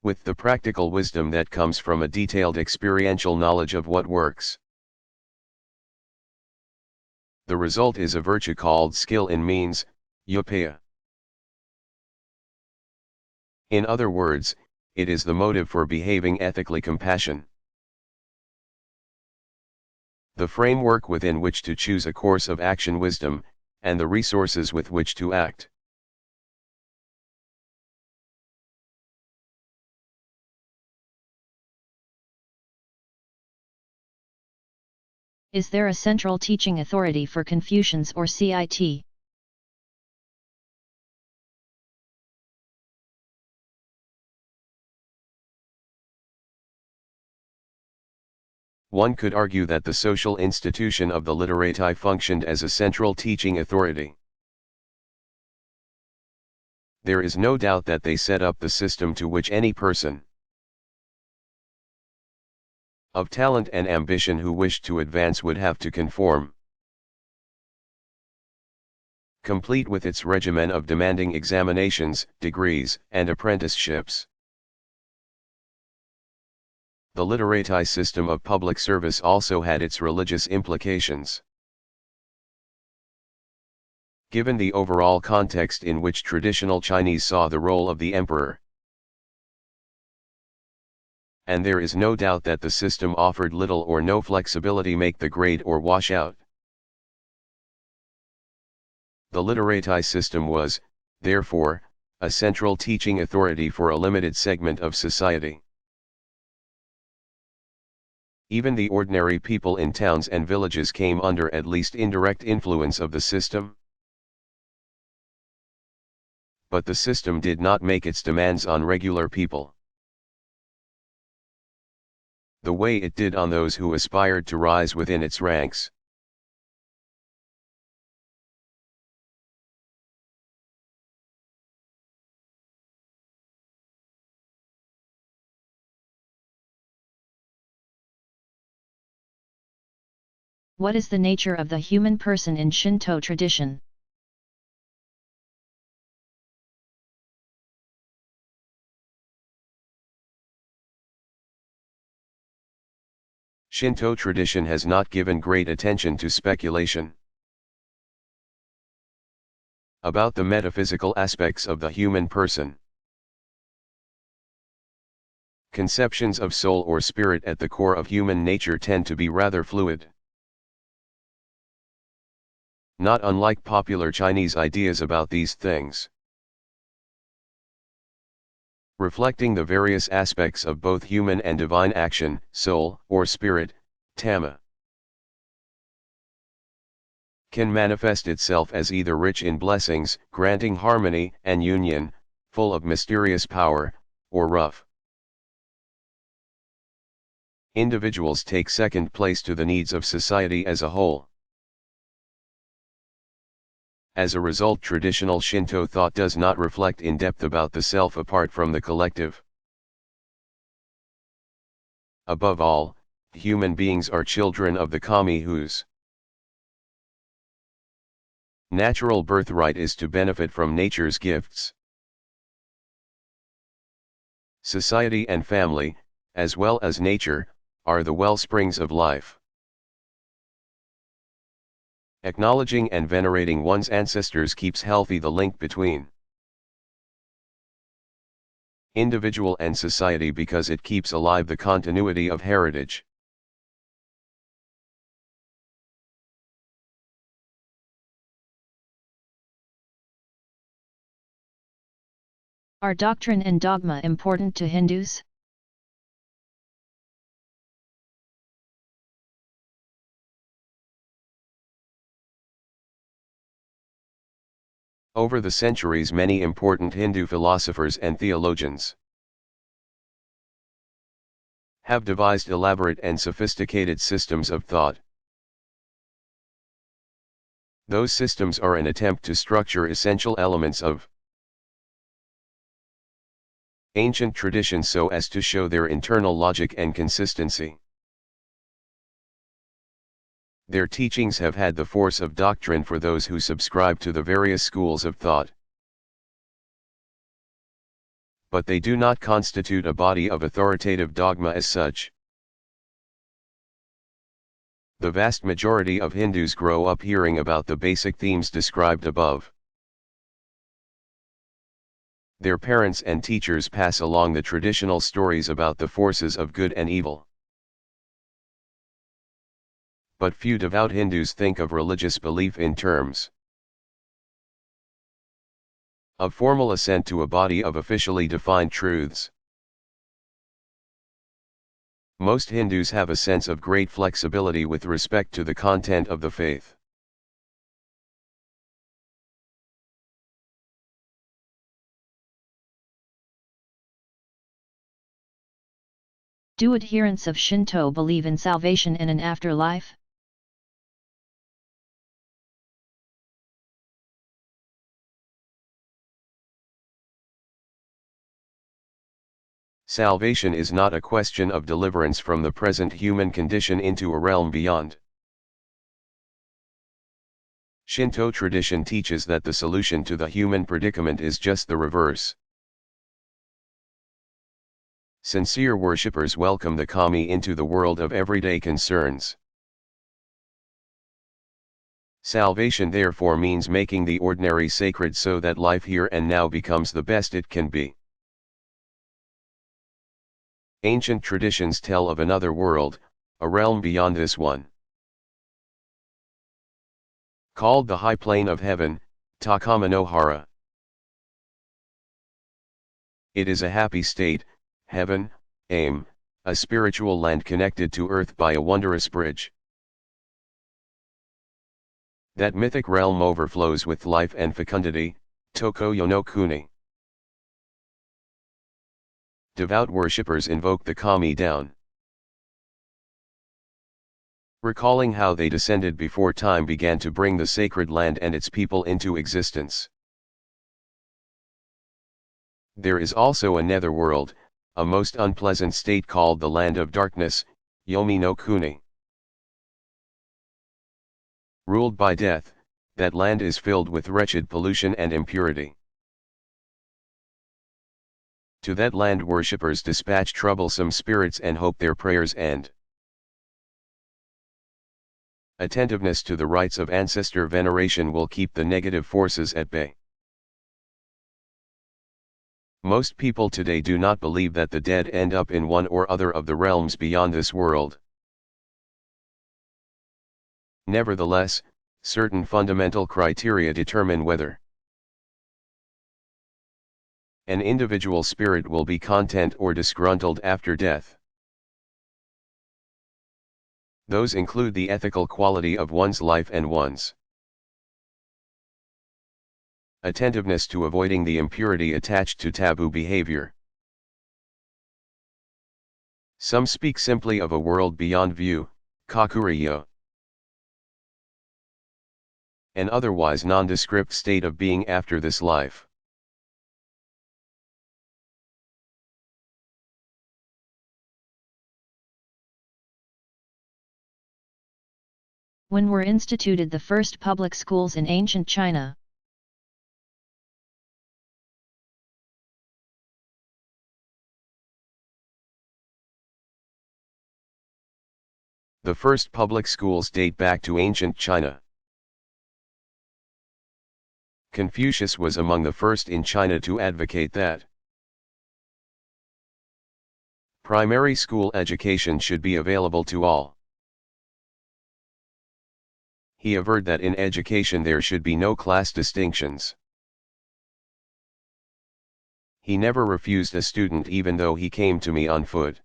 Speaker 2: with the practical wisdom that comes from a detailed experiential knowledge of what works. The result is a virtue called skill in means, upaya. In other words, it is the motive for behaving ethically, compassion. The framework within which to choose a course of action, wisdom, and the resources with which to act.
Speaker 1: Is there a central teaching authority for Confucians or CIT?
Speaker 2: One could argue that the social institution of the literati functioned as a central teaching authority. There is no doubt that they set up the system to which any person of talent and ambition who wished to advance would have to conform, complete with its regimen of demanding examinations, degrees, and apprenticeships. The literati system of public service also had its religious implications. Given the overall context in which traditional Chinese saw the role of the emperor, and there is no doubt that the system offered little or no flexibility, make the grade or wash out. The literati system was, therefore, a central teaching authority for a limited segment of society. Even the ordinary people in towns and villages came under at least indirect influence of the system. But the system did not make its demands on regular people the way it did on those who aspired to rise within its ranks.
Speaker 1: What is the nature of the human person in Shinto tradition?
Speaker 2: Shinto tradition has not given great attention to speculation about the metaphysical aspects of the human person. Conceptions of soul or spirit at the core of human nature tend to be rather fluid, not unlike popular Chinese ideas about these things, reflecting the various aspects of both human and divine action. Soul, or spirit, Tama, can manifest itself as either rich in blessings, granting harmony and union, full of mysterious power, or rough. Individuals take second place to the needs of society as a whole. As a result, traditional Shinto thought does not reflect in depth about the self apart from the collective. Above all, human beings are children of the kami whose natural birthright is to benefit from nature's gifts. Society and family, as well as nature, are the wellsprings of life. Acknowledging and venerating one's ancestors keeps healthy the link between individual and society because it keeps alive the continuity of heritage.
Speaker 1: Are doctrine and dogma important to Hindus?
Speaker 2: Over the centuries, many important Hindu philosophers and theologians have devised elaborate and sophisticated systems of thought. Those systems are an attempt to structure essential elements of ancient traditions so as to show their internal logic and consistency. Their teachings have had the force of doctrine for those who subscribe to the various schools of thought. But they do not constitute a body of authoritative dogma as such. The vast majority of Hindus grow up hearing about the basic themes described above. Their parents and teachers pass along the traditional stories about the forces of good and evil. But few devout Hindus think of religious belief in terms of formal assent to a body of officially defined truths. Most Hindus have a sense of great flexibility with respect to the content of the faith. Do it adherents of Shinto believe in salvation and an afterlife? Salvation is not a question of deliverance from the present human condition into a realm beyond. Shinto tradition teaches that the solution to the human predicament is just the reverse. Sincere worshippers welcome the kami into the world of everyday concerns. Salvation therefore means making the ordinary sacred so that life here and now becomes the best it can be. Ancient traditions tell of another world, a realm beyond this one. Called the high plane of heaven, Takama no Hara. It is a happy state, heaven, aim, a spiritual land connected to earth by a wondrous bridge. That mythic realm overflows with life and fecundity, Tokoyo no Kuni. Devout worshippers invoke the kami down, recalling how they descended before time began to bring the sacred land and its people into existence. There is also a netherworld, a most unpleasant state called the land of darkness, Yomi no Kuni. Ruled by death, that land is filled with wretched pollution and impurity. To that land worshippers dispatch troublesome spirits and hope their prayers end. Attentiveness to the rites of ancestor veneration will keep the negative forces at bay. Most people today do not believe that the dead end up in one or other of the realms beyond this world. Nevertheless, certain fundamental criteria determine whether an individual spirit will be content or disgruntled after death. Those include the ethical quality of one's life and one's attentiveness to avoiding the impurity attached to taboo behavior. Some speak simply of a world beyond view, Kakuriyo, an otherwise nondescript state of being after this life.
Speaker 1: When were instituted the first public schools in ancient China?
Speaker 2: The first public schools date back to ancient China. Confucius was among the first in China to advocate that primary school education should be available to all. He averred that in education there should be no class distinctions. He never refused a student even though he came to me on foot,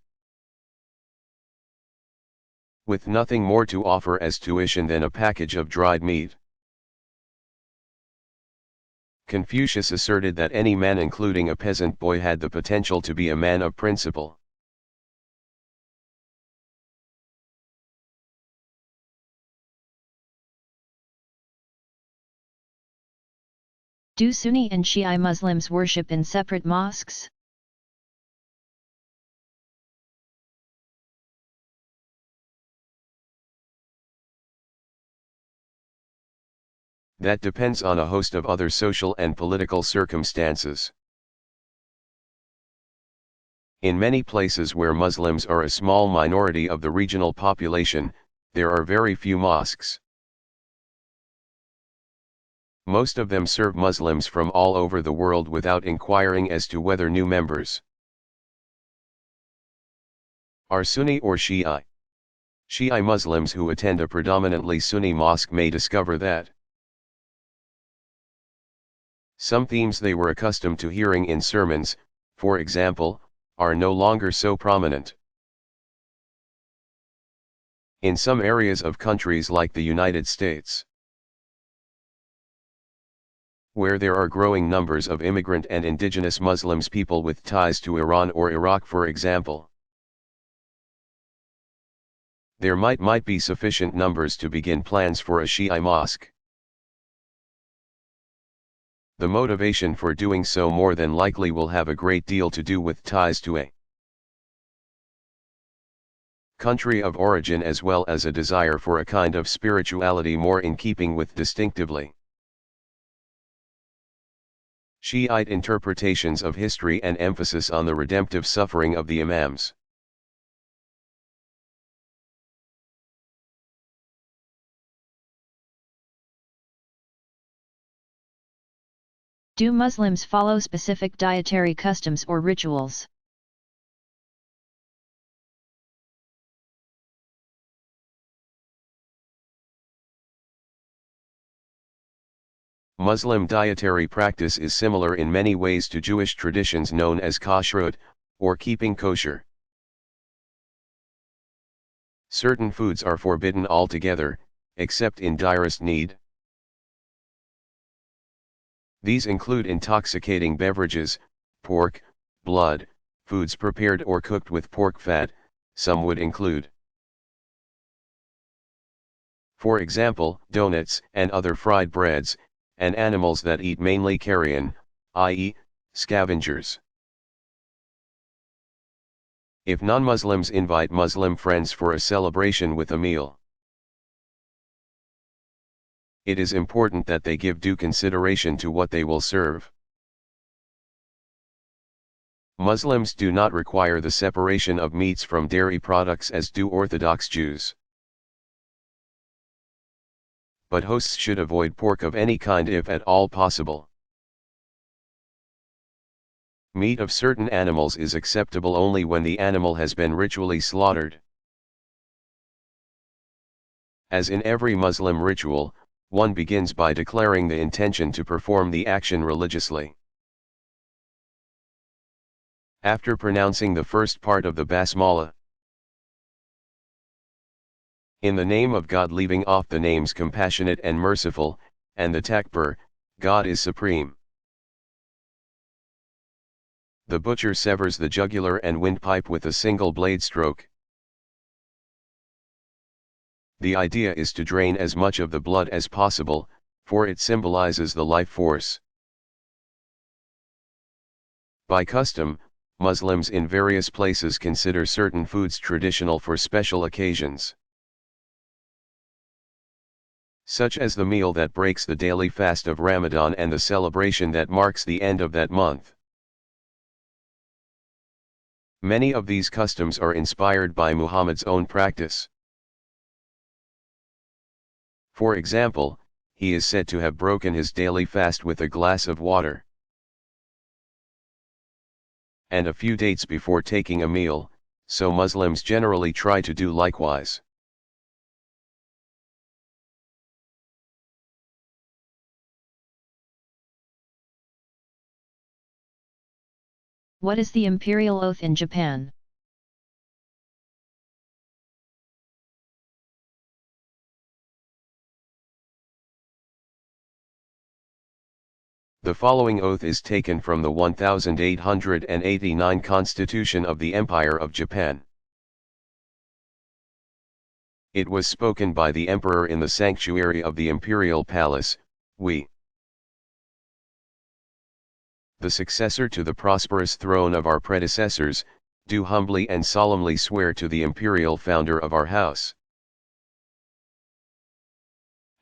Speaker 2: with nothing more to offer as tuition than a package of dried meat. Confucius asserted that any man including a peasant boy had the potential to be a man of principle.
Speaker 1: Do Sunni and Shi'i Muslims worship in separate mosques?
Speaker 2: That depends on a host of other social and political circumstances. In many places where Muslims are a small minority of the regional population, there are very few mosques. Most of them serve Muslims from all over the world without inquiring as to whether new members are Sunni or Shi'i. Shi'i Muslims who attend a predominantly Sunni mosque may discover that some themes they were accustomed to hearing in sermons, for example, are no longer so prominent. In some areas of countries like the United States, where there are growing numbers of immigrant and indigenous Muslims, people with ties to Iran or Iraq for example, there might be sufficient numbers to begin plans for a Shi'i mosque. The motivation for doing so more than likely will have a great deal to do with ties to a country of origin as well as a desire for a kind of spirituality more in keeping with distinctively Shiite interpretations of history and emphasis on the redemptive suffering of the Imams.
Speaker 1: Do Muslims follow specific dietary customs or rituals?
Speaker 2: Muslim dietary practice is similar in many ways to Jewish traditions known as kashrut, or keeping kosher. Certain foods are forbidden altogether, except in direst need. These include intoxicating beverages, pork, blood, foods prepared or cooked with pork fat. Some would include, for example, donuts and other fried breads, and animals that eat mainly carrion, i.e., scavengers. If non-Muslims invite Muslim friends for a celebration with a meal, it is important that they give due consideration to what they will serve. Muslims do not require the separation of meats from dairy products as do Orthodox Jews. But hosts should avoid pork of any kind if at all possible. Meat of certain animals is acceptable only when the animal has been ritually slaughtered. As in every Muslim ritual, one begins by declaring the intention to perform the action religiously. After pronouncing the first part of the Basmala, in the name of God, leaving off the names compassionate and merciful, and the takbir, God is supreme, the butcher severs the jugular and windpipe with a single blade stroke. The idea is to drain as much of the blood as possible, for it symbolizes the life force. By custom, Muslims in various places consider certain foods traditional for special occasions, such as the meal that breaks the daily fast of Ramadan and the celebration that marks the end of that month. Many of these customs are inspired by Muhammad's own practice. For example, he is said to have broken his daily fast with a glass of water, and a few dates before taking a meal, so Muslims generally try to do likewise.
Speaker 1: What is the imperial oath in Japan?
Speaker 2: The following oath is taken from the 1889 Constitution of the Empire of Japan. It was spoken by the Emperor in the sanctuary of the Imperial Palace. We, the successor to the prosperous throne of our predecessors, do humbly and solemnly swear to the imperial founder of our house,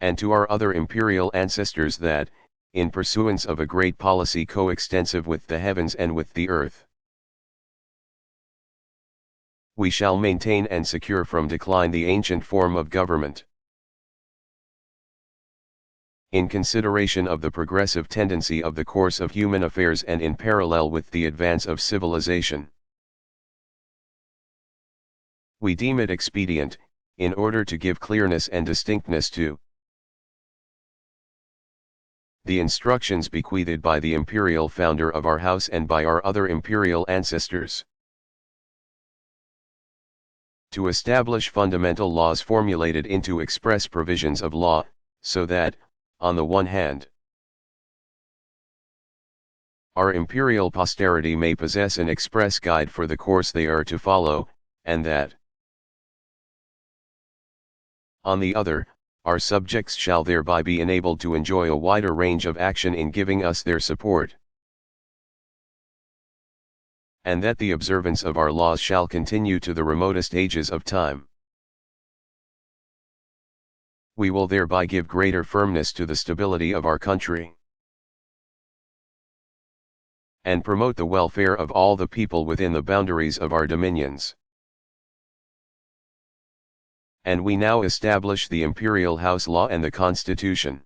Speaker 2: and to our other imperial ancestors that, in pursuance of a great policy coextensive with the heavens and with the earth, we shall maintain and secure from decline the ancient form of government. In consideration of the progressive tendency of the course of human affairs and in parallel with the advance of civilization, we deem it expedient, in order to give clearness and distinctness to the instructions bequeathed by the imperial founder of our house and by our other imperial ancestors, to establish fundamental laws formulated into express provisions of law, so that, on the one hand, our imperial posterity may possess an express guide for the course they are to follow, and that, on the other, our subjects shall thereby be enabled to enjoy a wider range of action in giving us their support, and that the observance of our laws shall continue to the remotest ages of time. We will thereby give greater firmness to the stability of our country. and promote the welfare of all the people within the boundaries of our dominions. And we now establish the imperial house law and the constitution.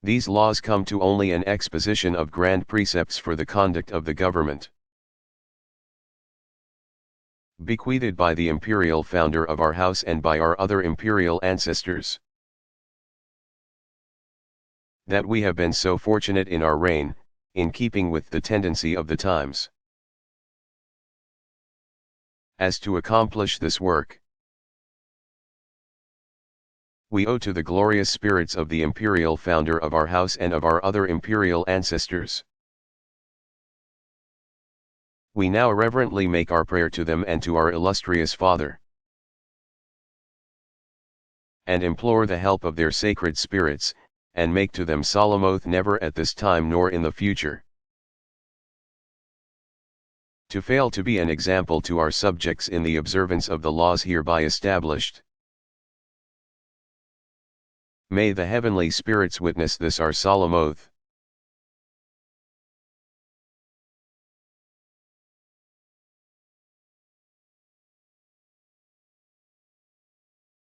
Speaker 2: These laws come to only an exposition of grand precepts for the conduct of the government, bequeathed by the imperial founder of our house and by our other imperial ancestors. That we have been so fortunate in our reign, in keeping with the tendency of the times, as to accomplish this work, we owe to the glorious spirits of the imperial founder of our house and of our other imperial ancestors. We now reverently make our prayer to them and to our illustrious father, and implore the help of their sacred spirits, and make to them solemn oath never at this time nor in the future to fail to be an example to our subjects in the observance of the laws hereby established. May the heavenly spirits witness this our solemn oath.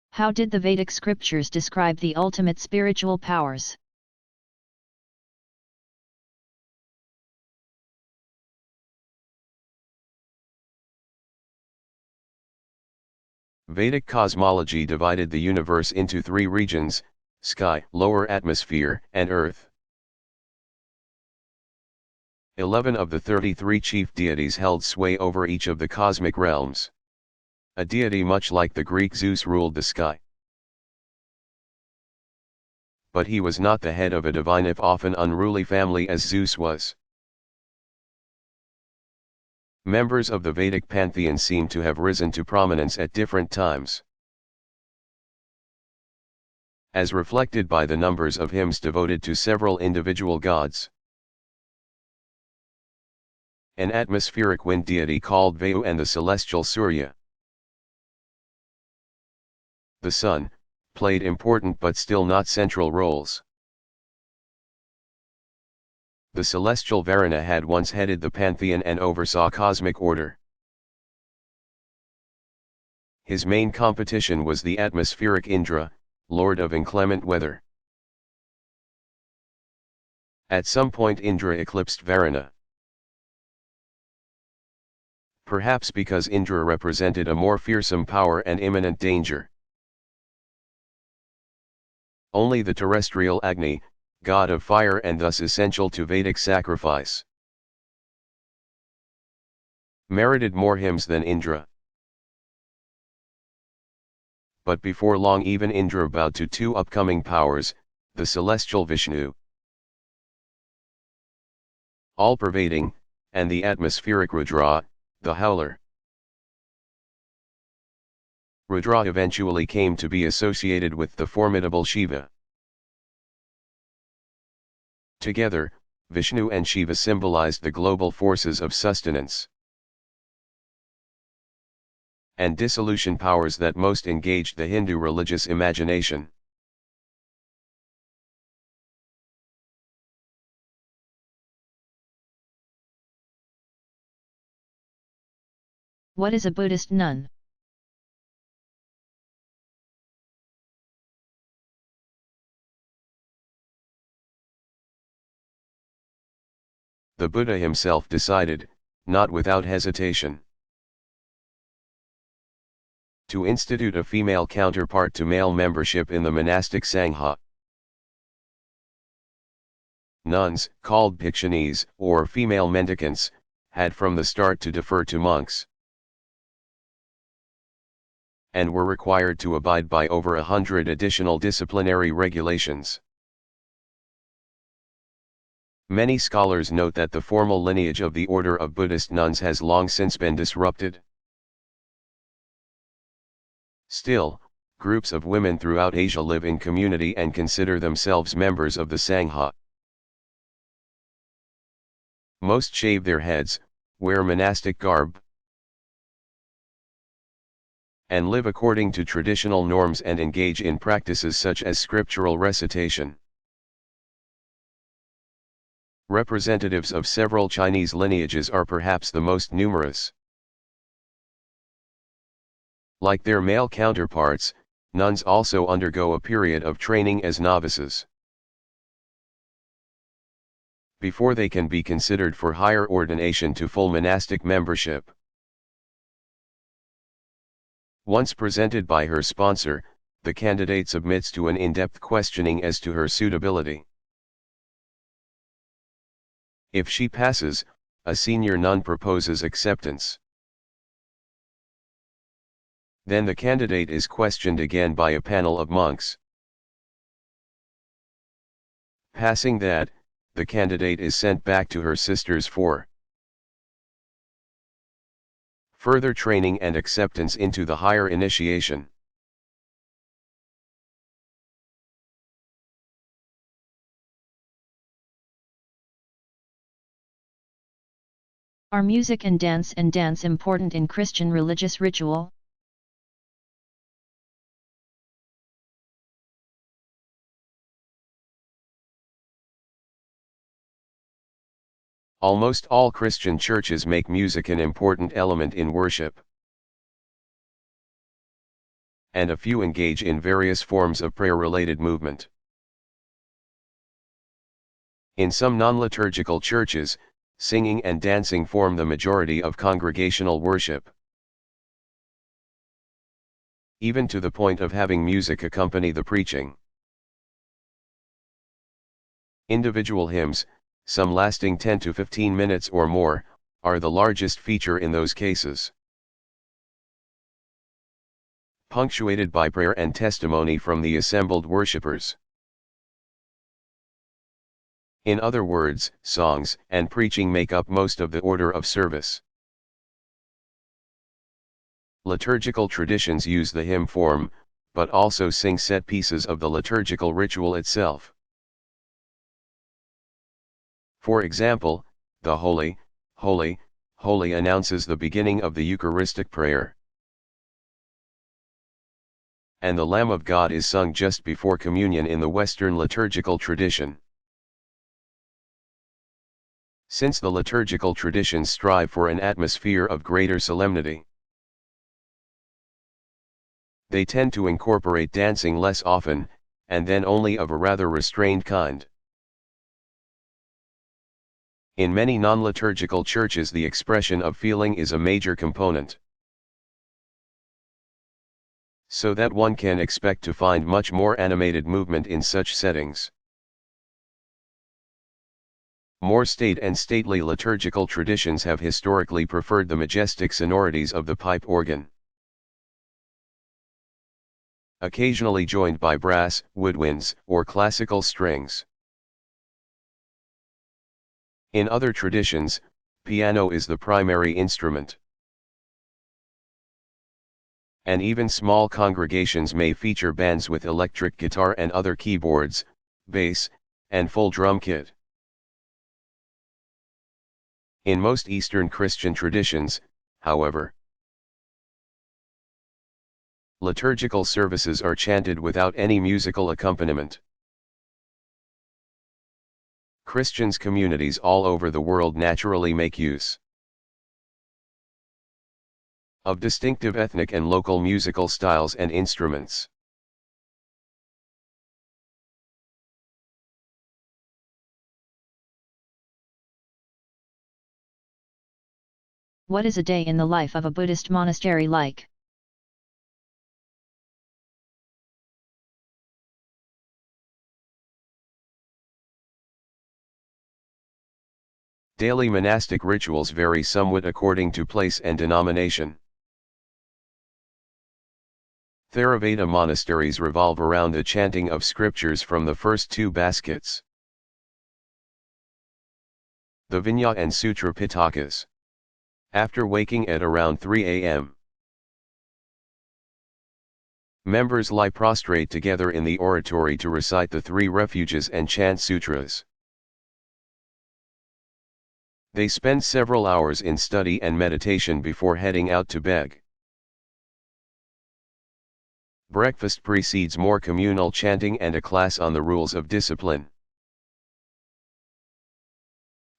Speaker 1: How did the Vedic scriptures describe the ultimate spiritual powers?
Speaker 2: Vedic cosmology divided the universe into three regions: sky, lower atmosphere, and earth. 11 of the 33 chief deities held sway over each of the cosmic realms. A deity much like the Greek Zeus ruled the sky. But he was not the head of a divine if often unruly family as Zeus was. Members of the Vedic pantheon seem to have risen to prominence at different times, as reflected by the numbers of hymns devoted to several individual gods. An atmospheric wind deity called Vayu and the celestial Surya. The sun, played important but still not central roles. The celestial Varuna had once headed the pantheon and oversaw cosmic order. His main competition was the atmospheric Indra, lord of inclement weather. At some point Indra eclipsed Varuna. Perhaps because Indra represented a more fearsome power and imminent danger. Only the terrestrial Agni, god of fire and thus essential to Vedic sacrifice, merited more hymns than Indra. But before long even Indra bowed to two upcoming powers, the celestial Vishnu, all-pervading, and the atmospheric Rudra, the howler. Rudra eventually came to be associated with the formidable Shiva. Together, Vishnu and Shiva symbolized the global forces of sustenance and dissolution powers that most engaged the Hindu religious imagination.
Speaker 1: What is a Buddhist nun?
Speaker 2: The Buddha himself decided, not without hesitation, to institute a female counterpart to male membership in the monastic Sangha. Nuns, called Bhikshunis, or female mendicants, had from the start to defer to monks, and were required to abide by over 100 additional disciplinary regulations. Many scholars note that the formal lineage of the order of Buddhist nuns has long since been disrupted. Still, groups of women throughout Asia live in community and consider themselves members of the Sangha. Most shave their heads, wear monastic garb, and live according to traditional norms and engage in practices such as scriptural recitation. Representatives of several Chinese lineages are perhaps the most numerous. Like their male counterparts, nuns also undergo a period of training as novices before they can be considered for higher ordination to full monastic membership. Once presented by her sponsor, the candidate submits to an in-depth questioning as to her suitability. If she passes, a senior nun proposes acceptance. Then the candidate is questioned again by a panel of monks. Passing that, the candidate is sent back to her sisters for further training and acceptance into the higher initiation.
Speaker 1: Are music and dance important in Christian religious ritual?
Speaker 2: Almost all Christian churches make music an important element in worship, and a few engage in various forms of prayer-related movement. In some non-liturgical churches, singing and dancing form the majority of congregational worship, even to the point of having music accompany the preaching. Individual hymns, some lasting 10 to 15 minutes or more, are the largest feature in those cases, punctuated by prayer and testimony from the assembled worshippers. In other words, songs and preaching make up most of the order of service. Liturgical traditions use the hymn form, but also sing set pieces of the liturgical ritual itself. For example, the Holy, Holy, Holy announces the beginning of the Eucharistic prayer, and the Lamb of God is sung just before communion in the Western liturgical tradition. Since the liturgical traditions strive for an atmosphere of greater solemnity, they tend to incorporate dancing less often, and then only of a rather restrained kind. In many non-liturgical churches the expression of feeling is a major component, so that one can expect to find much more animated movement in such settings. More staid and stately liturgical traditions have historically preferred the majestic sonorities of the pipe organ, occasionally joined by brass, woodwinds, or classical strings. In other traditions, piano is the primary instrument, and even small congregations may feature bands with electric guitar and other keyboards, bass, and full drum kit. In most Eastern Christian traditions, however, liturgical services are chanted without any musical accompaniment. Christians communities all over the world naturally make use of distinctive ethnic and local musical styles and instruments.
Speaker 1: What is a day in the life of a Buddhist monastery like?
Speaker 2: Daily monastic rituals vary somewhat according to place and denomination. Theravada monasteries revolve around the chanting of scriptures from the first two baskets, the Vinaya and Sutra Pitakas, after waking at around 3 a.m. Members lie prostrate together in the oratory to recite the three refuges and chant sutras. They spend several hours in study and meditation before heading out to beg. Breakfast precedes more communal chanting and a class on the rules of discipline.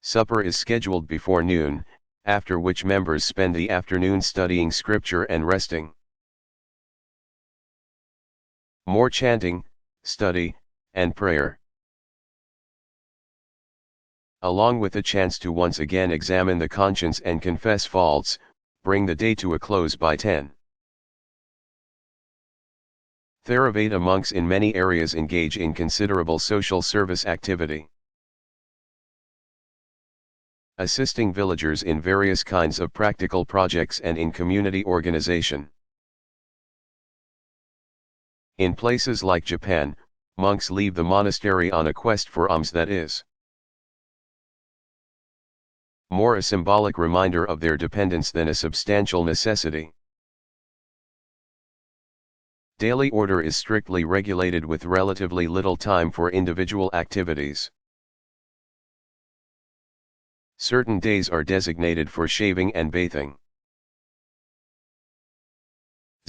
Speaker 2: Supper is scheduled before noon, after which members spend the afternoon studying scripture and resting. More chanting, study, and prayer. Along with a chance to once again examine the conscience and confess faults, bring the day to a close by 10. Theravada monks in many areas engage in considerable social service activity, assisting villagers in various kinds of practical projects and in community organization. In places like Japan, monks leave the monastery on a quest for alms, that is, more a symbolic reminder of their dependence than a substantial necessity. Daily order is strictly regulated with relatively little time for individual activities. Certain days are designated for shaving and bathing.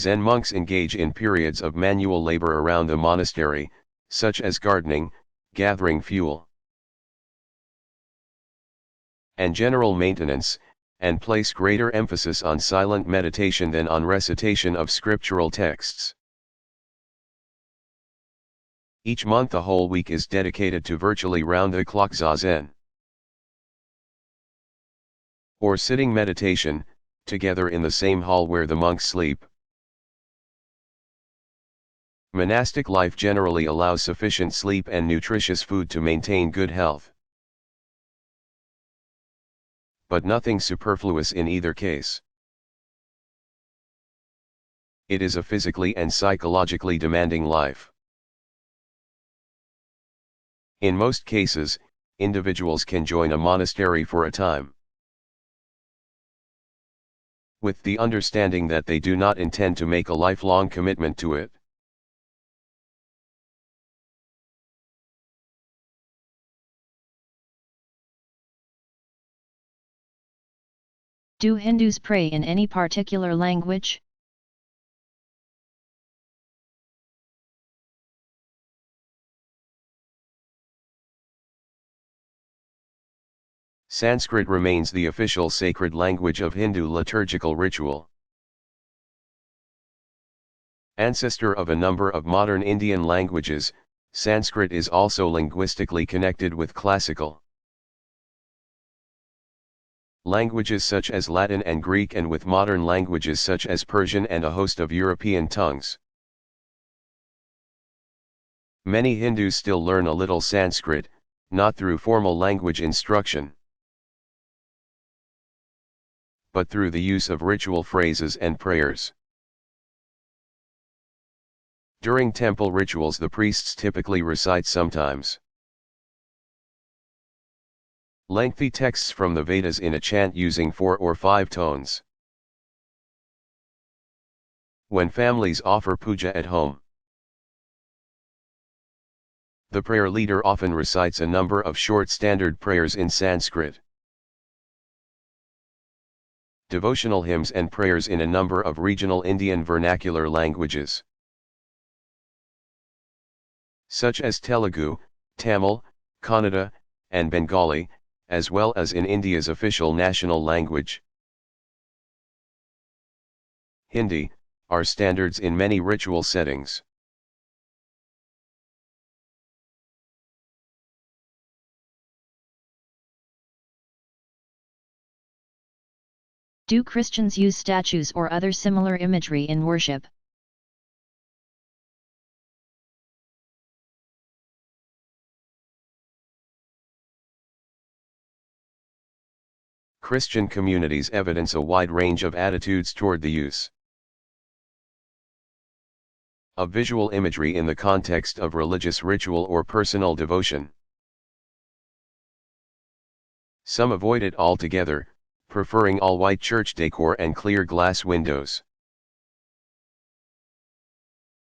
Speaker 2: Zen monks engage in periods of manual labor around the monastery, such as gardening, gathering fuel, and general maintenance, and place greater emphasis on silent meditation than on recitation of scriptural texts. Each month a whole week is dedicated to virtually round-the-clock zazen, or sitting meditation, together in the same hall where the monks sleep. Monastic life generally allows sufficient sleep and nutritious food to maintain good health, but nothing superfluous in either case. It is a physically and psychologically demanding life. In most cases, individuals can join a monastery for a time, with the understanding that they do not intend to make a lifelong commitment to it.
Speaker 1: Do Hindus pray in any particular language?
Speaker 2: Sanskrit remains the official sacred language of Hindu liturgical ritual. Ancestor of a number of modern Indian languages, Sanskrit is also linguistically connected with classical languages such as Latin and Greek, and with modern languages such as Persian and a host of European tongues. Many Hindus still learn a little Sanskrit, not through formal language instruction, but through the use of ritual phrases and prayers. During temple rituals, the priests typically recite sometimes lengthy texts from the Vedas in a chant using 4 or 5 tones. When families offer puja at home, the prayer leader often recites a number of short standard prayers in Sanskrit, devotional hymns and prayers in a number of regional Indian vernacular languages, such as Telugu, Tamil, Kannada, and Bengali, as well as in India's official national language, Hindi, are standards in many ritual settings.
Speaker 1: Do Christians use statues or other similar imagery in worship?
Speaker 2: Christian communities evidence a wide range of attitudes toward the use of visual imagery in the context of religious ritual or personal devotion. Some avoid it altogether, preferring all-white church decor and clear glass windows.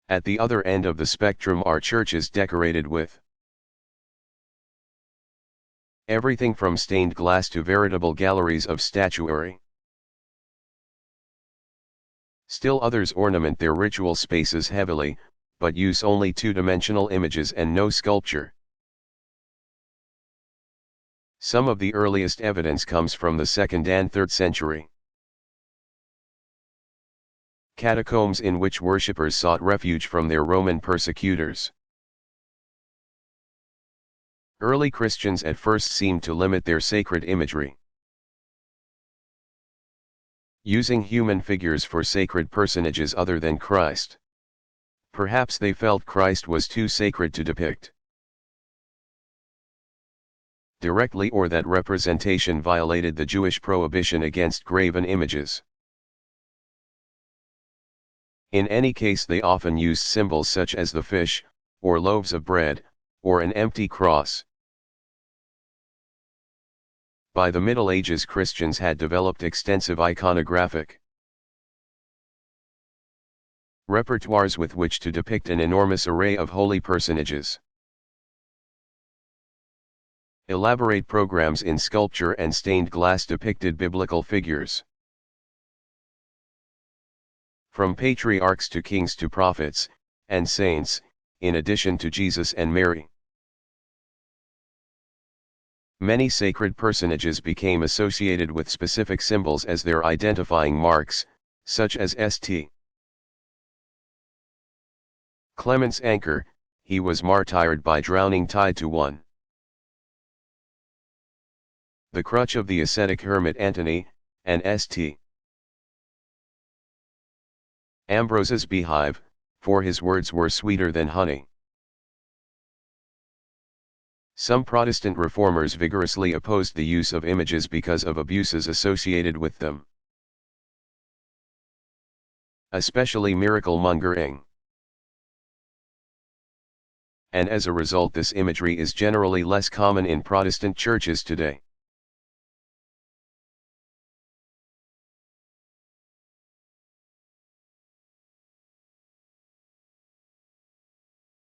Speaker 2: At the other end of the spectrum are churches decorated with everything from stained glass to veritable galleries of statuary. Still others ornament their ritual spaces heavily, but use only two-dimensional images and no sculpture. Some of the earliest evidence comes from the 2nd and 3rd century. Catacombs in which worshippers sought refuge from their Roman persecutors. Early Christians at first seemed to limit their sacred imagery, using human figures for sacred personages other than Christ. Perhaps they felt Christ was too sacred to depict directly, or that representation violated the Jewish prohibition against graven images. In any case, they often used symbols such as the fish, or loaves of bread, or an empty cross. By the Middle Ages, Christians had developed extensive iconographic repertoires with which to depict an enormous array of holy personages. Elaborate programs in sculpture and stained glass depicted biblical figures. From patriarchs to kings to prophets, and saints, in addition to Jesus and Mary. Many sacred personages became associated with specific symbols as their identifying marks, such as St. Clement's anchor, he was martyred by drowning tied to one. The crutch of the ascetic hermit Antony, and St. Ambrose's beehive, for his words were sweeter than honey. Some Protestant reformers vigorously opposed the use of images because of abuses associated with them, especially miracle-mongering. And as a result, this imagery is generally less common in Protestant churches today.